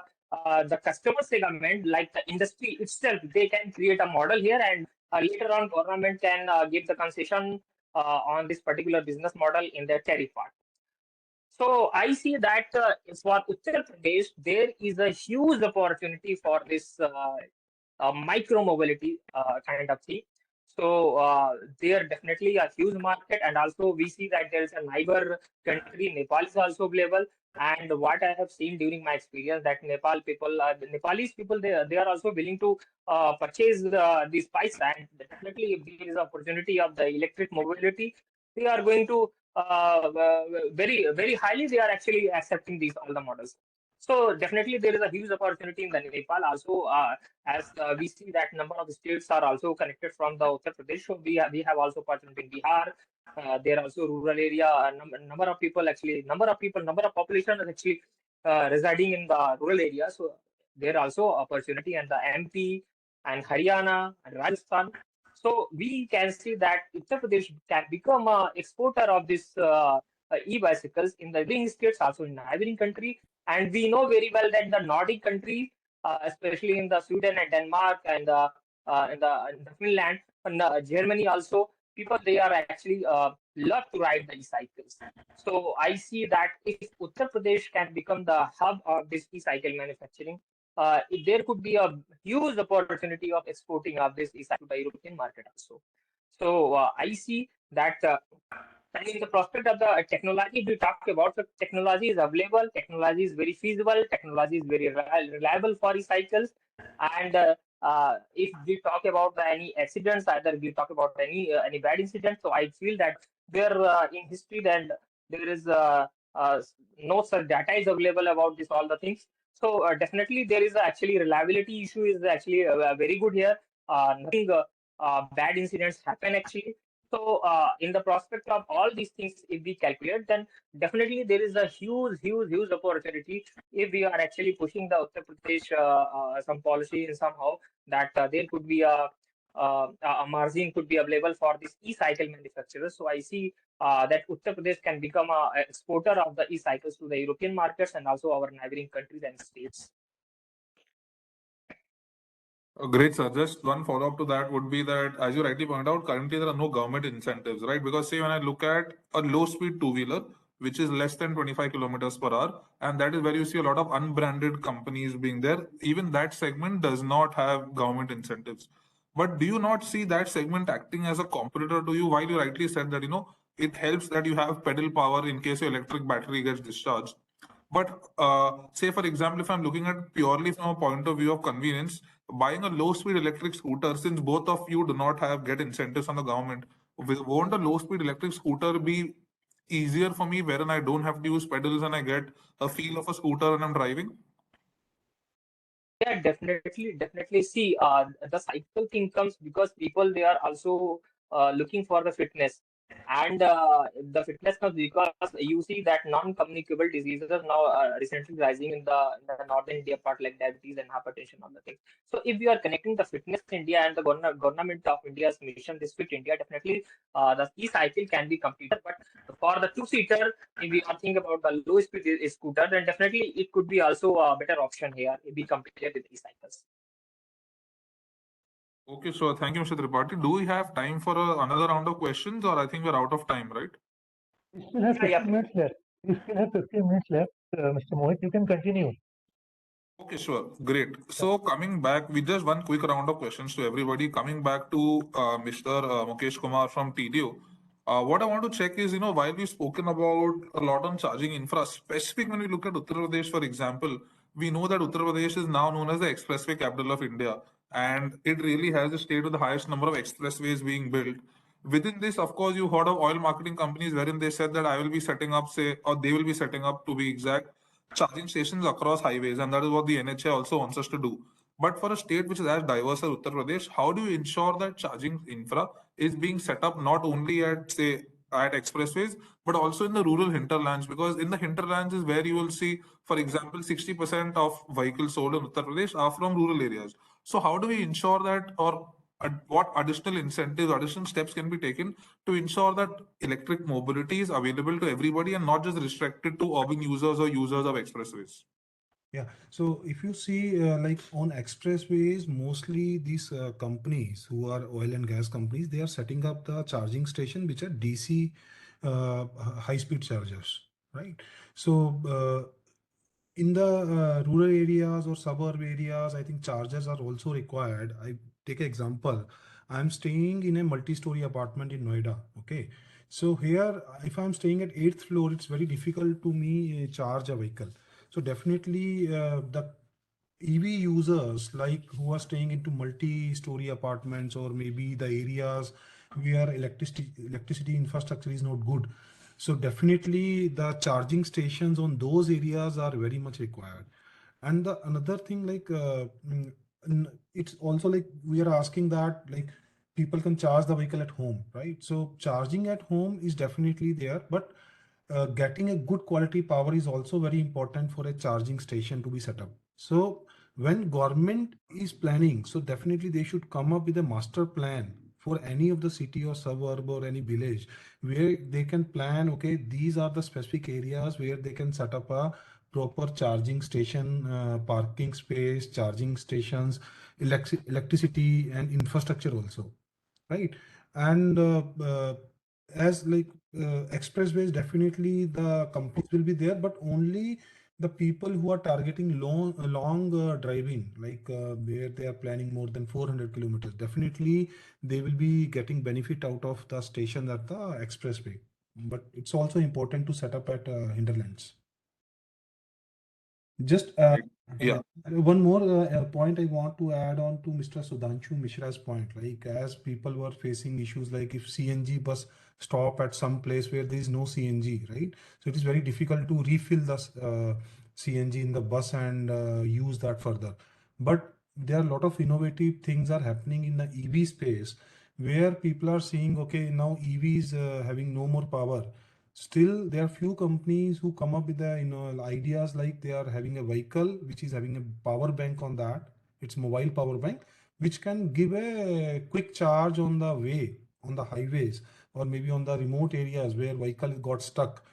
the customer segment, like the industry itself, they can create a model here, and later on government can give the concession on this particular business model in their tariff part. So I see that for Uttar Pradesh, there is a huge opportunity for this micro mobility kind of thing. So there definitely a huge market, and also we see that there is a neighbor country, Nepal is also available. And what I have seen during my experience, that the Nepalese people, they are also willing to purchase these bikes, and definitely if there is opportunity of the electric mobility, they are going to very highly they are actually accepting these all the models. So definitely there is a huge opportunity in the Nepal also, as we see that number of states are also connected from the Uttar Pradesh. So we have also opportunity in Bihar. There are also rural area, number of people actually, number of population is actually residing in the rural area. So there are also opportunity in the MP and Haryana and Rajasthan. So we can see that Uttar Pradesh can become a exporter of this e-bicycles in the neighboring states, also in neighboring country. And we know very well that the Nordic countries, especially in the Sweden and Denmark and in the Finland and Germany also, people they are actually love to ride the e-cycles. So I see that if Uttar Pradesh can become the hub of this e-cycle manufacturing, there could be a huge opportunity of exporting of this e-cycle to the European market also. So I see that. And in the prospect of the technology, we talk about the technology is available, technology is very feasible, technology is very reliable for e-cycles. And if we talk about any accidents, either we talk about any bad incidents, so I feel that there in history then there is no such data is available about this all the things. So definitely there is actually reliability issue is actually very good here. Nothing bad incidents happen actually. So, in the prospect of all these things, if we calculate, then definitely there is a huge opportunity if we are actually pushing the Uttar Pradesh some policy in somehow that there could be a margin could be available for this e-cycle manufacturers. So I see that Uttar Pradesh can become a exporter of the e-cycles to the European markets and also our neighboring countries and states. Great, sir. Just one follow-up to that would be that, as you rightly pointed out, currently there are no government incentives, right? Because say when I look at a low-speed two-wheeler, which is less than 25 kilometers per hour, and that is where you see a lot of unbranded companies being there. Even that segment does not have government incentives. But do you not see that segment acting as a competitor to you? While you rightly said that, it helps that you have pedal power in case your electric battery gets discharged. But say, for example, if I'm looking at purely from a point of view of convenience, buying a low-speed electric scooter, since both of you do not get incentives from the government, won't a low-speed electric scooter be easier for me, wherein I don't have to use pedals and I get a feel of a scooter when I'm driving? Yeah, definitely. See, the cycle thing comes because people they are also looking for the fitness, and the fitness comes because you see that non-communicable diseases are now recently rising in the northern India part like diabetes and hypertension, all the things. So if we are connecting the fitness India and the government of India's mission, this Fit India, definitely the e-cycle can be completed. But for the two-seater, if we are thinking about the low speed scooter, then definitely it could be also a better option here if we compare with e-cycles. Okay, so thank you, Mr. Tripathi. Do we have time for another round of questions, or I think we're out of time, right? We still have 15 minutes left. We still have 15 minutes left. Mr. Mohit, you can continue. Okay, sure. Great. So coming back, we just one quick round of questions to everybody. Coming back to Mr. Mukesh Kumar from TDO. What I want to check is, while we've spoken about a lot on charging infra, specific when we look at Uttar Pradesh, for example, we know that Uttar Pradesh is now known as the expressway capital of India, and it really has the state with the highest number of expressways being built. Within this, of course, you heard of oil marketing companies wherein they said that I will be setting up, say, or they will be setting up, to be exact, charging stations across highways, and that is what the NHA also wants us to do. But for a state which is as diverse as Uttar Pradesh, how do you ensure that charging infra is being set up not only at, say, at expressways, but also in the rural hinterlands? Because in the hinterlands is where you will see, for example, 60% of vehicles sold in Uttar Pradesh are from rural areas. So how do we ensure that, or what additional incentives, additional steps can be taken to ensure that electric mobility is available to everybody and not just restricted to urban users or users of expressways? Yeah, so if you see like on expressways, mostly these companies who are oil and gas companies, they are setting up the charging station which are DC high-speed chargers, right? So in the rural areas or suburb areas, I think chargers are also required. I take an example. I'm staying in a multi-story apartment in Noida. Okay, so here, if I'm staying at 8th floor, it's very difficult to me charge a vehicle. So definitely the EV users like who are staying into multi-story apartments or maybe the areas where electricity infrastructure is not good. So definitely the charging stations on those areas are very much required. And the another thing, it's also like we are asking that like people can charge the vehicle at home, right? So charging at home is definitely there, but getting a good quality power is also very important for a charging station to be set up. So when government is planning, so definitely they should come up with a master plan for any of the city or suburb or any village where they can plan, okay, these are the specific areas where they can set up a proper charging station, parking space, charging stations, electricity and infrastructure also, right? And as like expressways, definitely the companies will be there, but only the people who are targeting long driving, where they are planning more than 400 kilometers, definitely they will be getting benefit out of the station at the expressway. But it's also important to set up at hinterlands. Just Yeah. one more point I want to add on to Mr. Sudhanshu Mishra's point. Like as people were facing issues like if CNG bus stop at some place where there is no CNG, right? So it is very difficult to refill the CNG in the bus and use that further. But there are a lot of innovative things are happening in the EV space where people are seeing, okay, now EVs having no more power. Still, there are few companies who come up with the ideas like they are having a vehicle which is having a power bank on that. It's mobile power bank which can give a quick charge on the way, on the highways, or maybe on the remote areas where vehicle got stuck.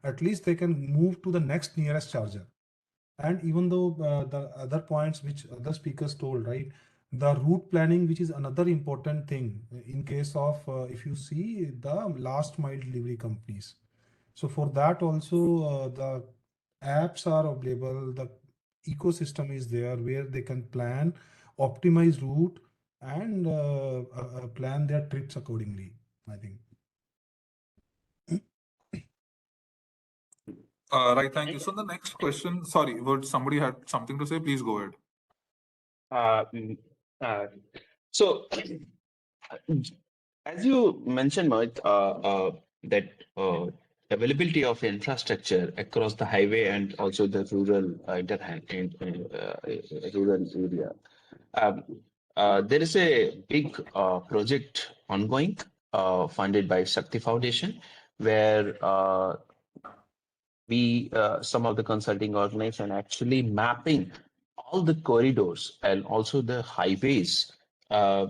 At least they can move to the next nearest charger. And even though the other points which other speakers told, right, the route planning, which is another important thing in case of if you see the last mile delivery companies. So for that also, the apps are available. The ecosystem is there where they can plan, optimize route, and plan their trips accordingly, I think. Right, thank you. So the next question, sorry, would somebody had something to say? Please go ahead. So, as you mentioned, Mohit, that availability of infrastructure across the highway and also the rural rural area. Um, there is a big project ongoing, funded by Shakti Foundation, where some of the consulting organization actually mapping all the corridors and also the highways uh,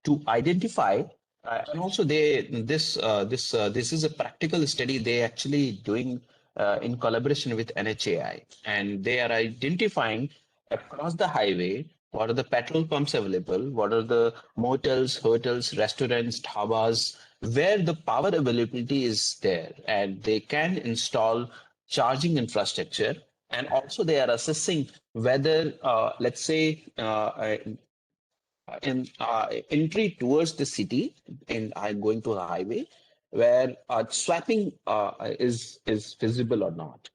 to identify, and also this is a practical study they actually doing in collaboration with NHAI, and they are identifying across the highway what are the petrol pumps available, what are the motels, hotels, restaurants, dhabas, where the power availability is there, and they can install charging infrastructure. And also they are assessing whether, let's say, in entry towards the city and going to the highway, where swapping is feasible or not.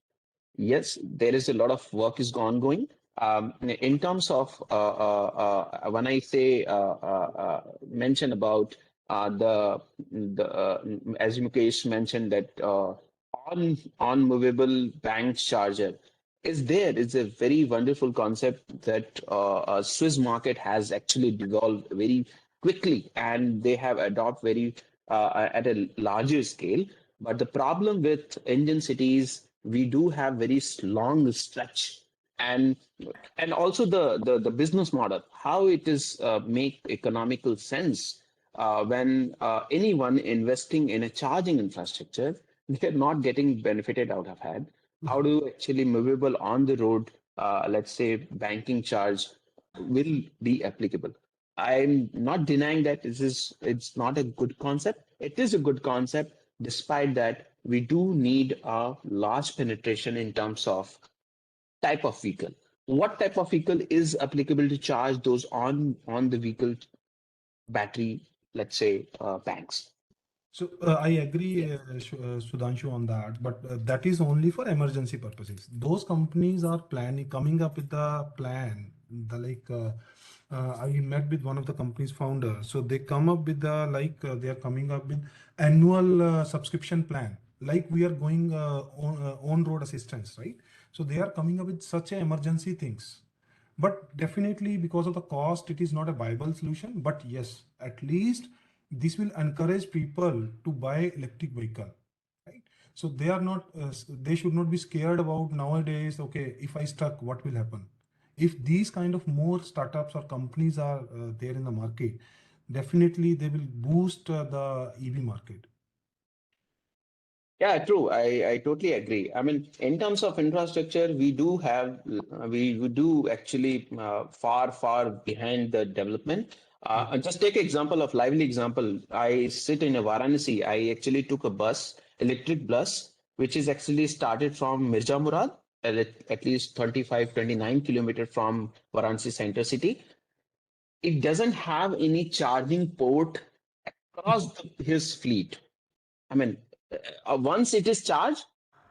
Yes, there is a lot of work is ongoing. In terms of when I say mention about the as Mukesh mentioned that on movable bank charger is there. It's a very wonderful concept that Swiss market has actually developed very quickly, and they have adopted very at a larger scale. But the problem with Indian cities, we do have very long stretch, and also the business model, how it is make economical sense when anyone investing in a charging infrastructure, they're not getting benefited out of that. How do actually movable on the road, let's say banking charge will be applicable? I'm not denying that it's not a good concept. It is a good concept. Despite that, we do need a large penetration in terms of type of vehicle. What type of vehicle is applicable to charge those on the vehicle battery, let's say banks? So I agree, Sudhanshu, on that, but that is only for emergency purposes. Those companies are planning, coming up with the plan. I met with one of the company's founder, so they come up with the they are coming up with annual subscription plan. Like we are going on road assistance, right? So they are coming up with such a emergency things. But definitely because of the cost, it is not a viable solution. But yes, at least this will encourage people to buy electric vehicle, right? So they are not, they should not be scared about nowadays. Okay, if I stuck, what will happen? If these kind of more startups or companies are there in the market, definitely they will boost the EV market. Yeah, true. I totally agree. I mean, in terms of infrastructure, we do have, we do actually far behind the development. Just take example of lively example. I sit in a Varanasi. I actually took a bus, electric bus, which is actually started from Mirza Murad, at least 29 kilometers from Varanasi center city. It doesn't have any charging port across his fleet. I mean, once it is charged,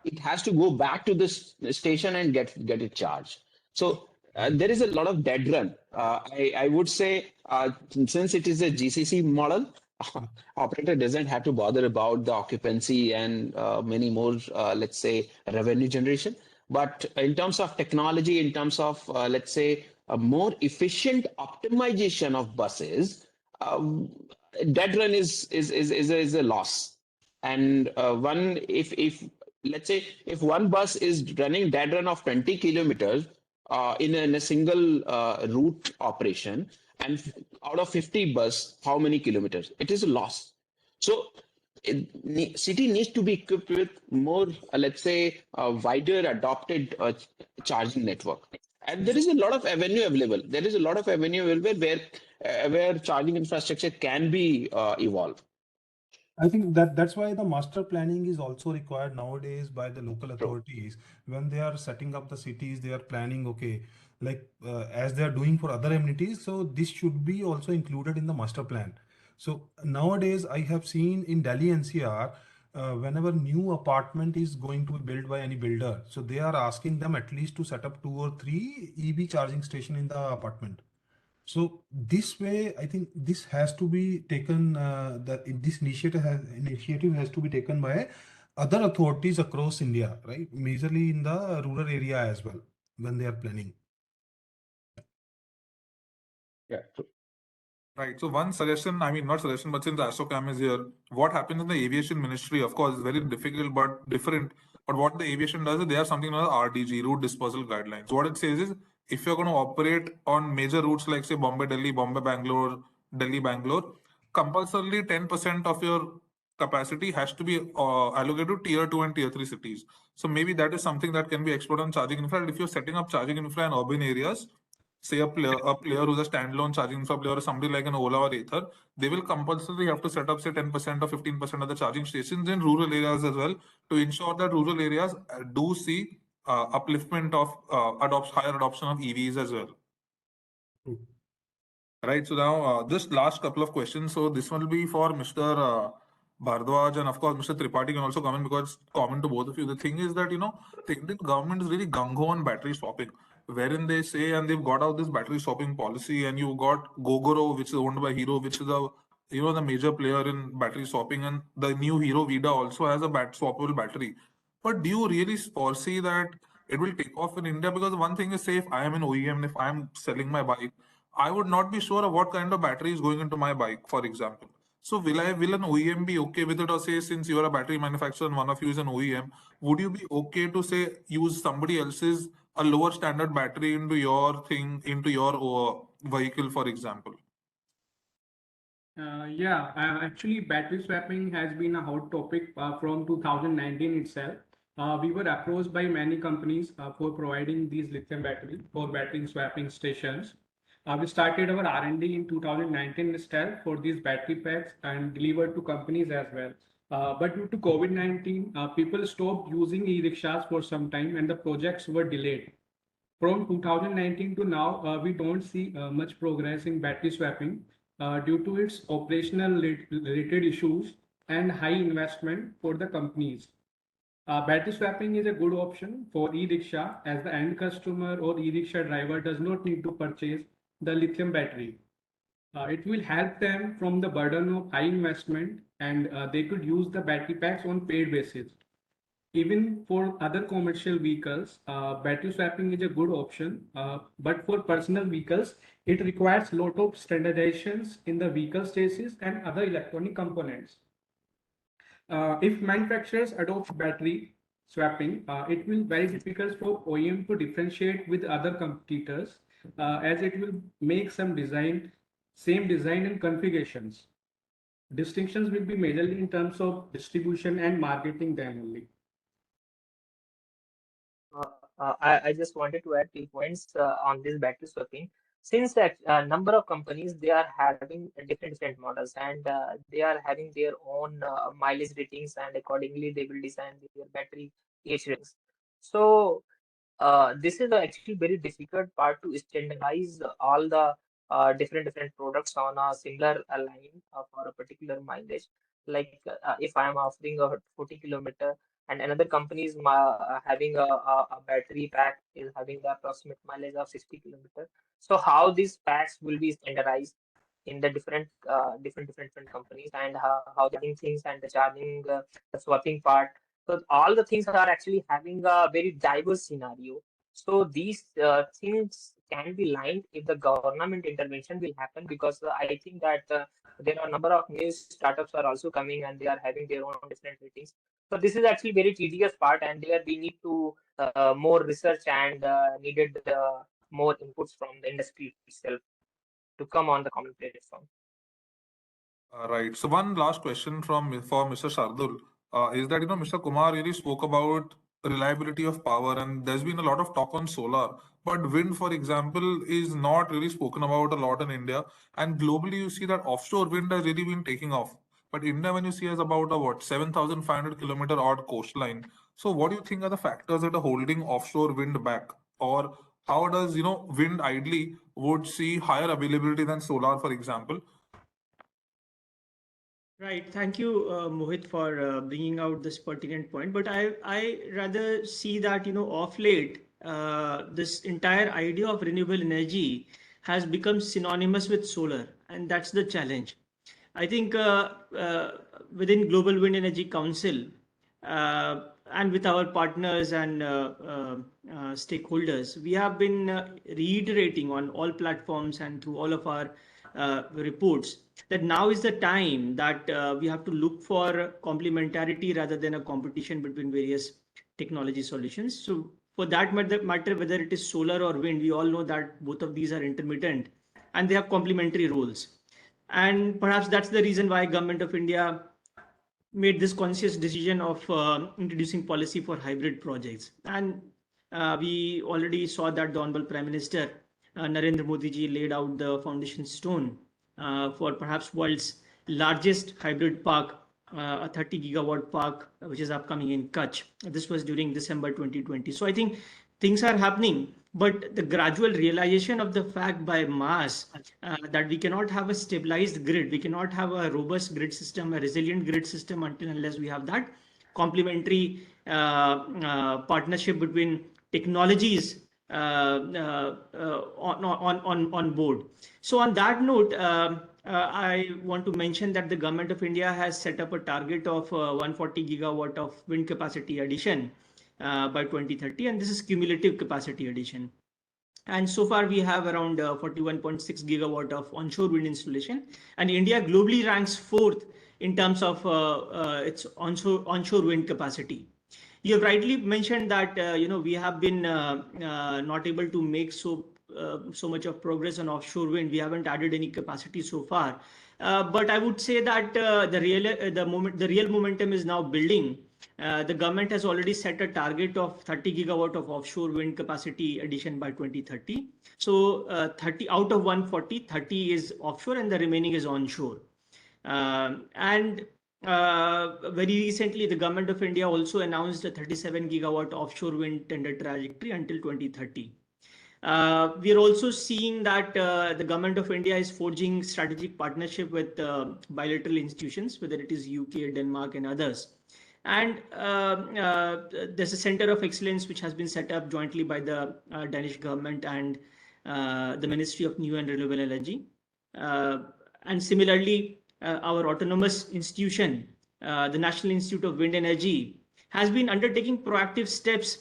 it has to go back to this station and get it charged. So there is a lot of dead run. I would say since it is a GCC model, operator doesn't have to bother about the occupancy and many more, let's say, revenue generation. But in terms of technology, in terms of let's say a more efficient optimization of buses, dead run is a loss. And one if let's say if one bus is running dead run of 20 kilometers in a single route operation, and out of 50 bus, how many kilometers? It is a loss. So city needs to be equipped with more, let's say, wider adopted charging network. And there is a lot of avenue available. There is a lot of avenue available where charging infrastructure can be evolved. I think that's why the master planning is also required nowadays by the local authorities. When they are setting up the cities, they are planning, okay, like as they are doing for other amenities. So this should be also included in the master plan. So nowadays, I have seen in Delhi NCR, whenever new apartment is going to be built by any builder, so they are asking them at least to set up 2 or 3 EV charging station in the apartment. So this way, I think this has to be taken. This initiative has to be taken by other authorities across India, right? Majorly in the rural area as well when they are planning. Yeah. Right. So one suggestion, I mean, not suggestion, but since ASSOCHAM is here, what happens in the aviation ministry, of course, is very difficult but different. But what the aviation does is they have something called RDG, route disposal guidelines. What it says is if you're going to operate on major routes like say Bombay, Delhi, Bombay, Bangalore, Delhi, Bangalore, compulsorily 10% of your capacity has to be allocated to tier 2 and tier 3 cities. So maybe that is something that can be explored on charging infra. If you're setting up charging infra in urban areas, say a player who's a standalone charging infra player or somebody like an Ola or Ather, they will compulsorily have to set up say 10% or 15% of the charging stations in rural areas as well to ensure that rural areas do see upliftment of higher adoption of EVs as well. Right. So now, just last couple of questions. So this one will be for Mr. Bhardwaj, and of course Mr. Tripathi can also come in because it's common to both of you. The thing is that the Indian government is really gung ho on battery swapping, wherein they say, and they've got out this battery swapping policy, and you got Gogoro, which is owned by Hero, which is the major player in battery swapping, and the new Hero Vida also has a swappable battery. But do you really foresee that it will take off in India? Because one thing is, say, if I am an OEM, and if I am selling my bike, I would not be sure of what kind of battery is going into my bike, for example. So will an OEM be okay with it, or say since you are a battery manufacturer and one of you is an OEM, would you be okay to say use somebody else's a lower standard battery into your thing, into your vehicle, for example? Yeah, actually, battery swapping has been a hot topic from 2019 itself. We were approached by many companies for providing these lithium battery for battery swapping stations. We started our R&D in 2019 itself for these battery packs and delivered to companies as well. But due to COVID-19, people stopped using e-rickshaws for some time and the projects were delayed. From 2019 to now, we don't see much progress in battery swapping due to its operational related issues and high investment for the companies. Battery swapping is a good option for e-rickshaw as the end customer or e-rickshaw driver does not need to purchase the lithium battery. It will help them from the burden of high investment and they could use the battery packs on paid basis. even for other commercial vehicles, battery swapping is a good option. But for personal vehicles, it requires lot of standardizations in the vehicle chassis and other electronic components. If manufacturers adopt battery swapping, it will very difficult for OEM to differentiate with other competitors, as it will make same design and configurations. Distinctions will be majorly in terms of distribution and marketing them only. I just wanted to add few points on this battery swapping. Since that number of companies, they are having different models, and they are having their own mileage ratings, and accordingly they will design their battery age ratings. So this is actually very difficult part to standardize all the different products on a similar line for a particular mileage. Like if I am offering a 40 kilometer and another company is having a battery pack is having the approximate mileage of 60 kilometer. So how these packs will be standardized in the different companies, and how the things and the charging, the swapping part. So all the things are actually having a very diverse scenario. So these things can be lined if the government intervention will happen, because I think that there are a number of new startups are also coming and they are having their own different ratings. So this is actually very tedious part, and there we need to more research and needed more inputs from the industry itself to come on the common platform. Right. So one last question for Mr. Shardul is that Mr. Kumar really spoke about reliability of power, and there's been a lot of talk on solar, but wind, for example, is not really spoken about a lot in India. And globally, you see that offshore wind has really been taking off. But India, when you see, has about a 7,500 kilometer odd coastline. So what do you think are the factors that are holding offshore wind back, or how does wind ideally would see higher availability than solar, for example? Right. Thank you, Mohit, for bringing out this pertinent point. But I rather see that, off late, this entire idea of renewable energy has become synonymous with solar, and that's the challenge. I think within Global Wind Energy Council and with our partners and stakeholders, we have been reiterating on all platforms and through all of our reports that now is the time that we have to look for complementarity rather than a competition between various technology solutions. So for that matter, whether it is solar or wind, we all know that both of these are intermittent and they have complementary roles. And perhaps that's the reason why Government of India made this conscious decision of introducing policy for hybrid projects. And we already saw that the Honorable Prime Minister Narendra Modi ji laid out the foundation stone for perhaps world's largest hybrid park, a 30 gigawatt park, which is upcoming in Kutch. This was during December 2020. So I think things are happening, but the gradual realization of the fact by mass that we cannot have a stabilized grid, we cannot have a robust grid system, a resilient grid system until unless we have that complementary partnership between technologies on board. So on that note, I want to mention that the Government of India has set up a target of 140 gigawatt of wind capacity addition by 2030, and this is cumulative capacity addition. And so far we have around 41.6 gigawatt of onshore wind installation, and India globally ranks fourth in terms of its onshore wind capacity. You have rightly mentioned that we have been not able to make so much of progress on offshore wind. We haven't added any capacity so far, but I would say that the real momentum is now building. The government has already set a target of 30 gigawatt of offshore wind capacity addition by 2030. So 30 out of 140, 30 is offshore and the remaining is onshore. And very recently, the Government of India also announced a 37 gigawatt offshore wind tender trajectory until 2030. We are also seeing that the Government of India is forging strategic partnership with bilateral institutions, whether it is UK, Denmark, and others. And there's a center of excellence which has been set up jointly by the Danish government and the Ministry of New and Renewable Energy. And similarly, our autonomous institution, the National Institute of Wind Energy, has been undertaking proactive steps.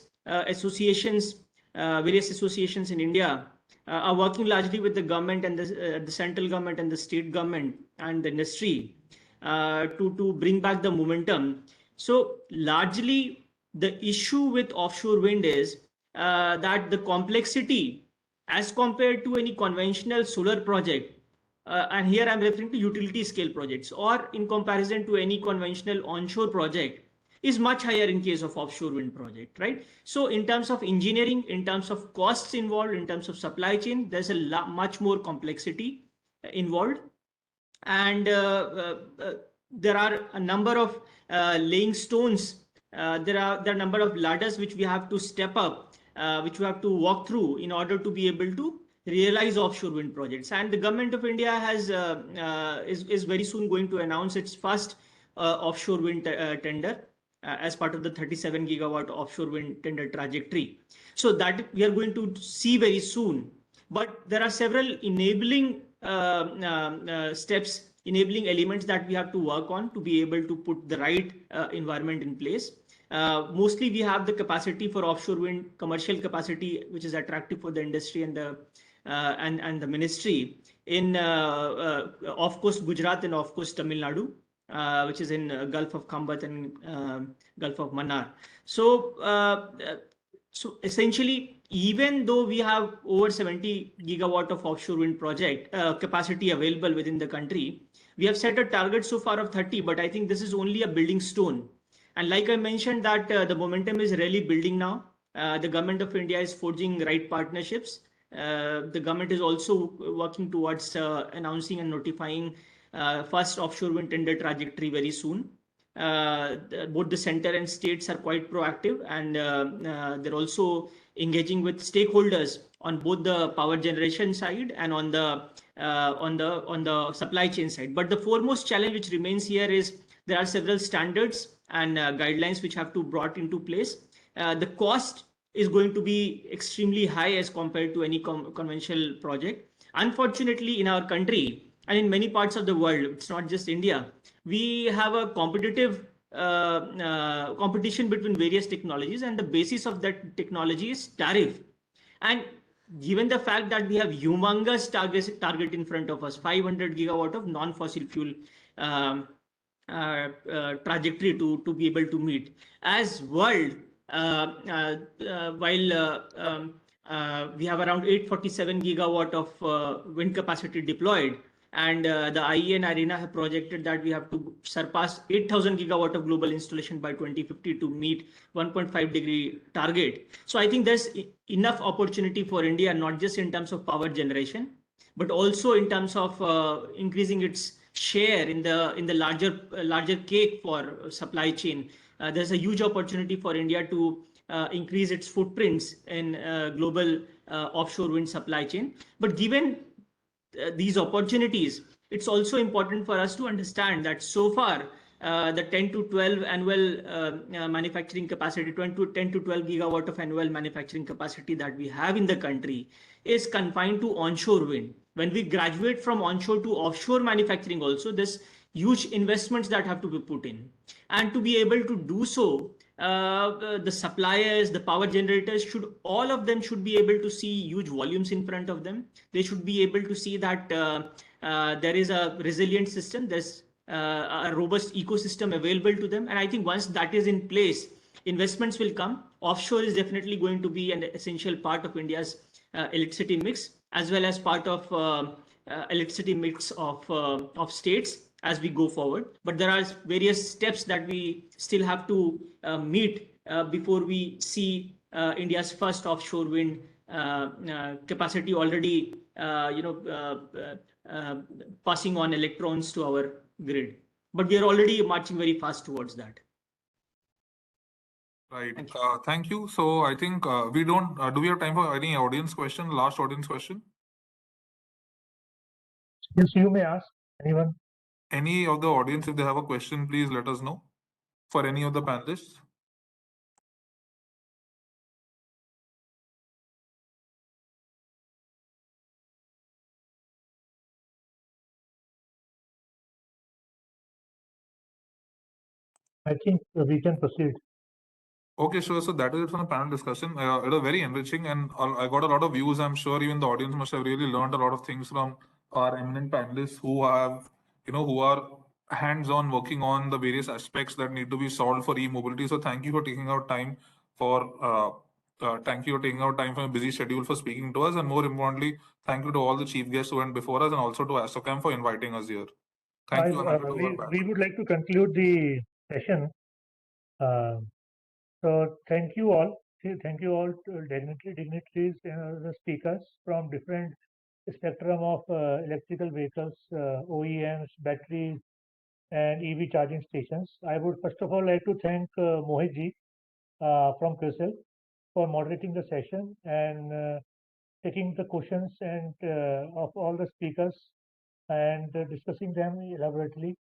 Various associations in India are working largely with the government and the central government and the state government and the industry to bring back the momentum. So largely the issue with offshore wind is that the complexity as compared to any conventional solar project, and here I'm referring to utility scale projects, or in comparison to any conventional onshore project, is much higher in case of offshore wind project, right? So in terms of engineering, in terms of costs involved, in terms of supply chain, there's a much more complexity involved. And there are a number of laying stones. There are a number of ladders which we have to step up, which we have to walk through in order to be able to realize offshore wind projects. And the government of India is very soon going to announce its first offshore wind tender as part of the 37 gigawatt offshore wind tender trajectory. So that we are going to see very soon. But there are several enabling steps, enabling elements that we have to work on to be able to put the right environment in place. Mostly we have the capacity for offshore wind, commercial capacity, which is attractive for the industry and the ministry in off coast Gujarat and off coast Tamil Nadu, which is in Gulf of Khambat and Gulf of Mannar. So essentially, even though we have over 70 gigawatt of offshore wind project capacity available within the country, we have set a target so far of 30, but I think this is only a building stone. And like I mentioned that the momentum is really building now. The government of India is forging right partnerships. The government is also working towards announcing and notifying first offshore wind tender trajectory very soon. Both the center and states are quite proactive, and they're also engaging with stakeholders on both the power generation side and on the supply chain side. But the foremost challenge which remains here is there are several standards and guidelines which have to be brought into place. The cost is going to be extremely high as compared to any conventional project. Unfortunately, in our country and in many parts of the world, it's not just India, we have a competitive competition between various technologies, and the basis of that technology is tariff. And given the fact that we have humongous target in front of us, 500 gigawatt of non-fossil fuel trajectory to be able to meet as world, while we have around 847 gigawatt of wind capacity deployed, and the IEA and ARENA have projected that we have to surpass 8,000 gigawatt of global installation by 2050 to meet 1.5 degree target. So I think there's enough opportunity for India, not just in terms of power generation, but also in terms of increasing its share in the larger cake for supply chain. There's a huge opportunity for India to increase its footprints in global offshore wind supply chain. But given these opportunities, it's also important for us to understand that so far the 10 to 12 annual manufacturing capacity, 10 to 12 gigawatt of annual manufacturing capacity that we have in the country is confined to onshore wind. When we graduate from onshore to offshore manufacturing also, there's huge investments that have to be put in. And to be able to do so, the suppliers, the power generators, all of them should be able to see huge volumes in front of them. They should be able to see that there is a resilient system, there's a robust ecosystem available to them. And I think once that is in place, investments will come. Offshore is definitely going to be an essential part of India's electricity mix, as well as part of electricity mix of states as we go forward. But there are various steps that we still have to meet before we see India's first offshore wind capacity already, passing on electrons to our grid. But we are already marching very fast towards that. Right. Thank you. So I think we don't. Do we have time for any audience question? Last audience question. Yes, you may ask anyone. Any of the audience, if they have a question, please let us know for any of the panelists. I think we can proceed. Okay, sure. So that is it from the panel discussion. It was very enriching, and I got a lot of views. I'm sure even the audience must have really learned a lot of things from our eminent panelists who have, who are hands-on working on the various aspects that need to be solved for e-mobility. So thank you for taking out time thank you for taking out time from a busy schedule for speaking to us, and more importantly, thank you to all the chief guests who went before us, and also to ASSOCHAM for inviting us here. Thank you. We would like to conclude the session. So thank you all. Thank you all to dignitaries and the speakers from different spectrum of electrical vehicles, OEMs, batteries, and EV charging stations. I would first of all like to thank Mohit ji from CRISIL for moderating the session and taking the questions and of all the speakers and discussing them elaborately.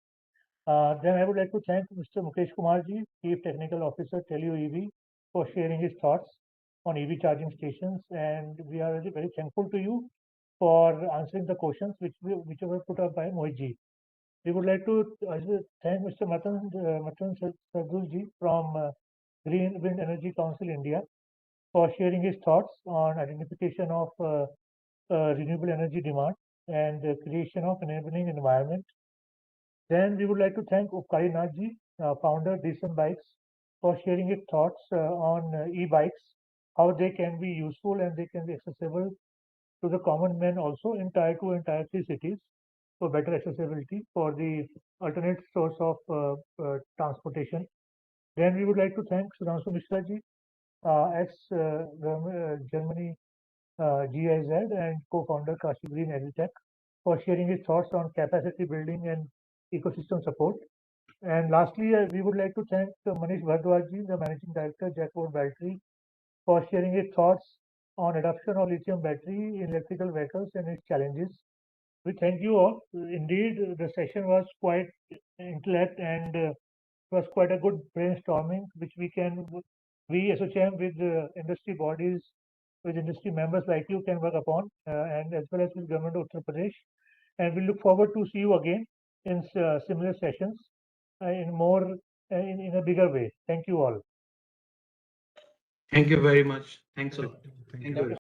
Then I would like to thank Mr. Mukesh Kumar ji, Chief Technical Officer, Telio EV, for sharing his thoughts on EV charging stations. And we are really very thankful to you for answering the questions which were put up by Mohit ji. We would like to thank Mr. Matan Sardul ji from Green Wind Energy Council India for sharing his thoughts on identification of renewable energy demand and the creation of enabling environment. Then we would like to thank Upkari Nath ji, founder Decent Bikes, for sharing his thoughts on e-bikes, how they can be useful and they can be accessible to the common man also in Tier 2 and Tier 3 cities for better accessibility for the alternate source of transportation. Then we would like to thank Sudhanshu Mishra ji, ex-Germany GIZ and co-founder Kashi Green Agritech, for sharing his thoughts on capacity building and ecosystem support. And lastly, we would like to thank Manish Bhardwaj, the Managing Director, Jackpot Battery, for sharing his thoughts on adoption of lithium battery in electrical vehicles and its challenges. We thank you all. Indeed, the session was quite intellect and was quite a good brainstorming, which we ASSOCHAM with industry bodies, with industry members like you can work upon, and as well as with Government of Uttar Pradesh. And we look forward to see you again in similar sessions in more in a bigger way. Thank you all. Thank you very much. Thanks a lot. Thank Thank you. you.